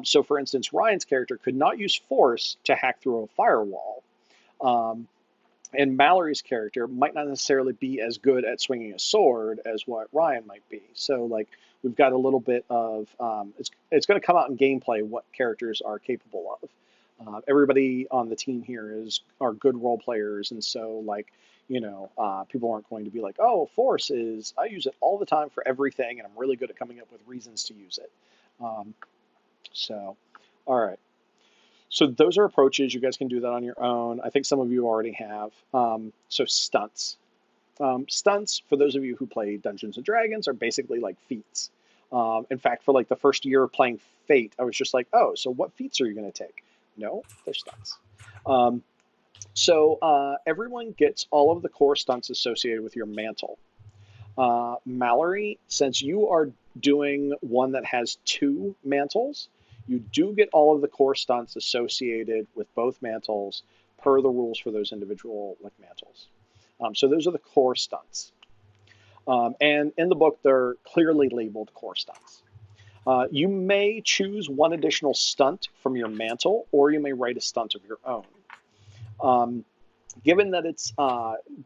So for instance, Ryan's character could not use force to hack through a firewall, and Mallory's character might not necessarily be as good at swinging a sword as what Ryan might be. So like we've got a little bit of, it's going to come out in gameplay what characters are capable of. Everybody on the team here are good role players, and so like, People aren't going to be like, oh, force is, I use it all the time for everything, and I'm really good at coming up with reasons to use it. So, all right. So those are approaches. You guys can do that on your own. I think some of you already have. So stunts. Stunts, for those of you who play Dungeons and Dragons, are basically like feats. In fact, for like the first year of playing Fate, I was just like, oh, so what feats are you going to take? No, they're stunts. So everyone gets all of the core stunts associated with your mantle. Mallory, since you are doing one that has 2 mantles, you do get all of the core stunts associated with both mantles per the rules for those individual mantles. So those are the core stunts. And in the book, they're clearly labeled core stunts. You may choose one additional stunt from your mantle, or you may write a stunt of your own. Given that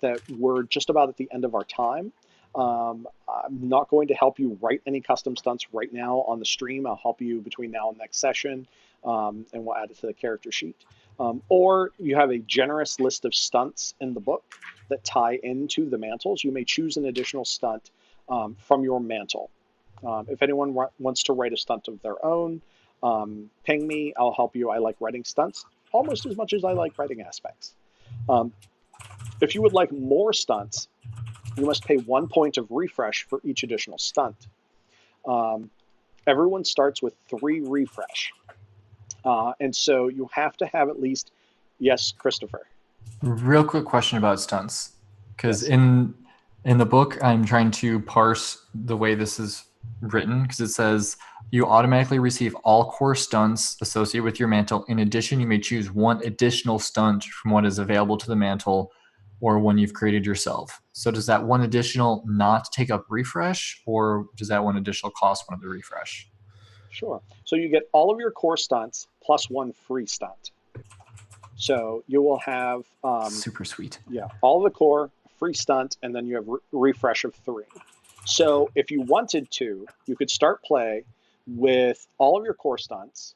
that we're just about at the end of our time, I'm not going to help you write any custom stunts right now on the stream. I'll help you between now and next session, and we'll add it to the character sheet. Or you have a generous list of stunts in the book that tie into the mantles. You may choose an additional stunt from your mantle. If anyone wants to write a stunt of their own, ping me. I'll help you. I like writing stunts almost as much as I like writing aspects. If you would like more stunts, you must pay 1 point of refresh for each additional stunt. Everyone starts with 3 refresh. And so you have to have at least, yes, Christopher. Real quick question about stunts, because Yes. in the book, I'm trying to parse the way this is written, because it says you automatically receive all core stunts associated with your mantle. In addition, you may choose 1 additional stunt from what is available to the mantle or one you've created yourself. So does that 1 additional not take up refresh, or does that 1 additional cost 1 of the refresh? Sure. So you get all of your core stunts plus 1 free stunt. So you will have super sweet. Yeah, all the core, free stunt, and then you have refresh of 3. So if you wanted to, you could start play with all of your core stunts,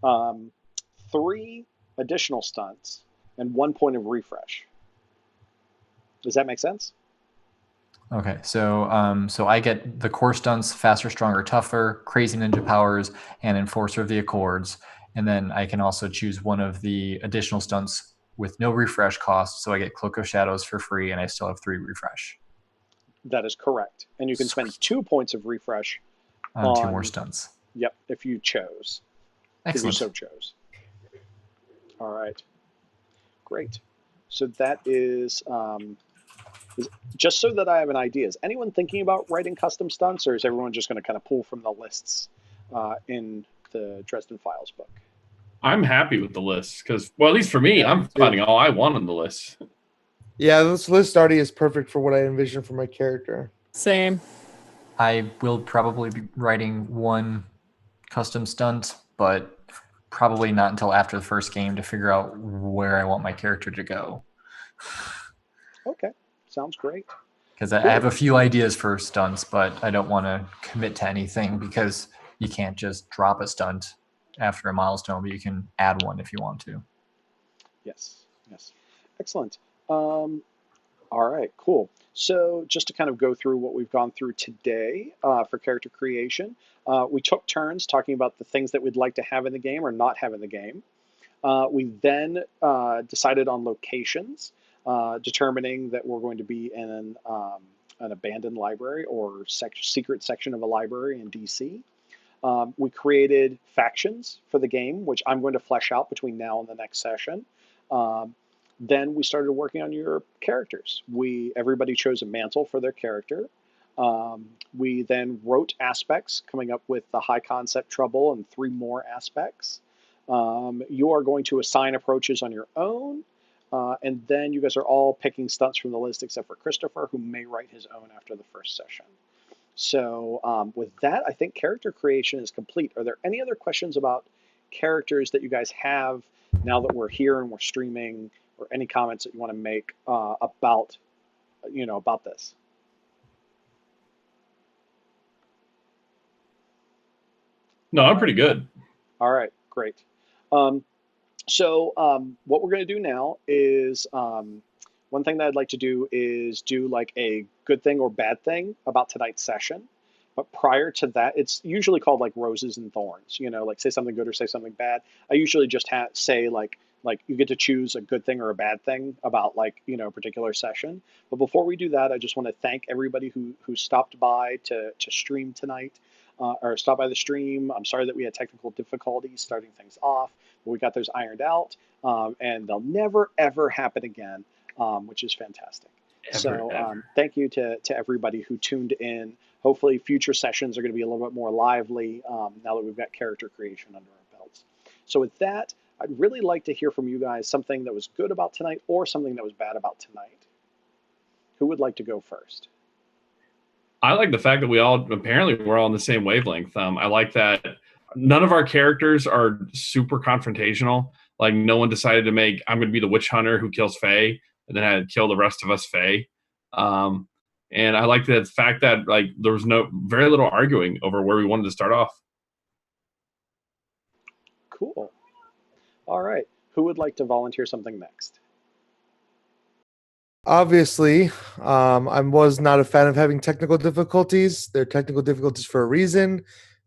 3 additional stunts, and 1 point of refresh. Does that make sense? Okay, so so I get the core stunts, faster, stronger, tougher, crazy ninja powers, and enforcer of the accords, and then I can also choose one of the additional stunts with no refresh cost. So I get Cloak of Shadows for free, and I still have 3 refresh. That is correct, and you can spend 2 points of refresh on 2 more stunts. Yep, if you chose. Excellent. If you so chose. All right, great. So that is. Just so that I have an idea, is anyone thinking about writing custom stunts, or is everyone just going to kind of pull from the lists in the Dresden Files book? I'm happy with the list because, well, at least for me, I'm finding all I want on the list. Yeah, this list already is perfect for what I envision for my character. Same. I will probably be writing 1 custom stunt, but probably not until after the first game to figure out where I want my character to go. Okay, sounds great. Because I have a few ideas for stunts, but I don't want to commit to anything because you can't just drop a stunt after a milestone, but you can add 1 if you want to. Yes, yes. Excellent. All right, cool. So just to kind of go through what we've gone through today for character creation, we took turns talking about the things that we'd like to have in the game or not have in the game. We then decided on locations, determining that we're going to be in an abandoned library or secret section of a library in DC. We created factions for the game, which I'm going to flesh out between now and the next session. Then we started working on your characters. Everybody chose a mantle for their character. We then wrote aspects, coming up with the high concept trouble and 3 more aspects. You are going to assign approaches on your own, and then you guys are all picking stunts from the list except for Christopher, who may write his own after the first session. So with that, I think character creation is complete. Are there any other questions about characters that you guys have now that we're here and we're streaming, or any comments that you want to make about this? No, I'm pretty good. All right, great. So what we're going to do now is one thing that I'd like to do is do like a good thing or bad thing about tonight's session. But prior to that, it's usually called like roses and thorns. Like say something good or say something bad. I usually just say like you get to choose a good thing or a bad thing about like a particular session. But before we do that, I just want to thank everybody who stopped by to stream tonight. Or stop by the stream. I'm sorry that we had technical difficulties starting things off, but we got those ironed out, and they'll never ever happen again, which is fantastic. Ever. Thank you to everybody who tuned in. Hopefully, future sessions are going to be a little bit more lively now that we've got character creation under our belts. So with that, I'd really like to hear from you guys something that was good about tonight or something that was bad about tonight. Who would like to go first? I like the fact that we're all on the same wavelength. I like that none of our characters are super confrontational. Like no one decided to make I'm going to be the witch hunter who kills Faye and then had to kill the rest of us Faye. And I like the fact that like there was very little arguing over where we wanted to start off. Cool. All right. Who would like to volunteer something next? Obviously, I was not a fan of having technical difficulties. They're technical difficulties for a reason,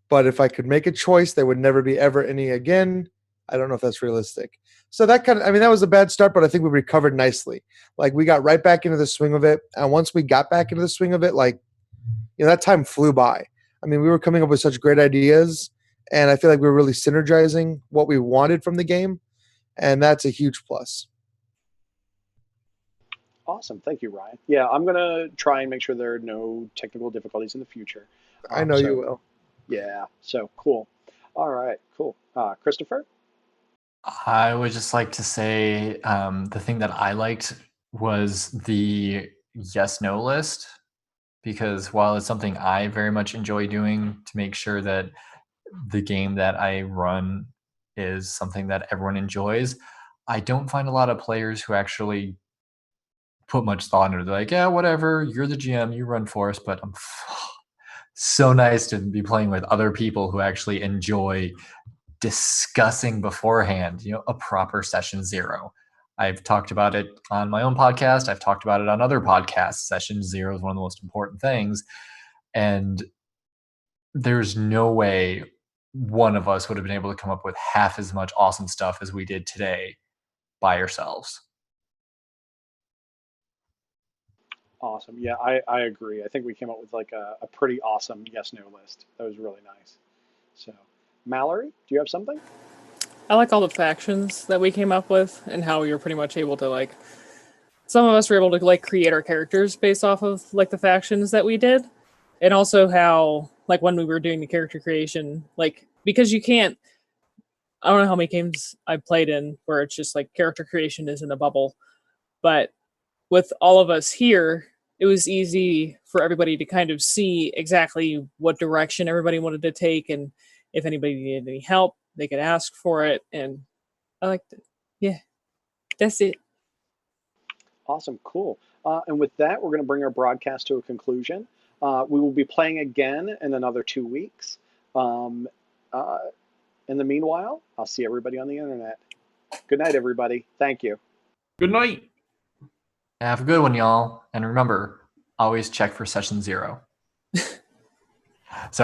but if I could make a choice, there would never be ever any again. I don't know if that's realistic. So that that was a bad start, but I think we recovered nicely. Like we got right back into the swing of it. And once we got back into the swing of it, that time flew by. I mean, we were coming up with such great ideas, and I feel like we were really synergizing what we wanted from the game, and that's a huge plus. Awesome. Thank you, Ryan. Yeah, I'm going to try and make sure there are no technical difficulties in the future. I know you will. Yeah, so cool. All right, cool. Christopher? I would just like to say the thing that I liked was the yes-no list, because while it's something I very much enjoy doing to make sure that the game that I run is something that everyone enjoys, I don't find a lot of players who actually put much thought into it. They're like, yeah, whatever, you're the GM, you run for us, but I'm so nice to be playing with other people who actually enjoy discussing beforehand, a proper session zero. I've talked about it on my own podcast. I've talked about it on other podcasts. Session zero is one of the most important things. And there's no way one of us would have been able to come up with half as much awesome stuff as we did today by ourselves. Awesome. Yeah, I agree. I think we came up with like a pretty awesome yes-no list. That was really nice. So, Mallory, do you have something? I like all the factions that we came up with and how we were pretty much able to some of us were able to create our characters based off of the factions that we did. And also how when we were doing the character creation, because you can't, I don't know how many games I've played in where it's just character creation is in a bubble, but with all of us here, it was easy for everybody to kind of see exactly what direction everybody wanted to take, and if anybody needed any help, they could ask for it, and I liked it. Yeah, that's it. Awesome, cool. And with that, we're going to bring our broadcast to a conclusion. We will be playing again in another 2 weeks. In the meanwhile, I'll see everybody on the internet. Good night, everybody. Thank you. Good night. Have a good one, y'all. And remember, always check for session zero. So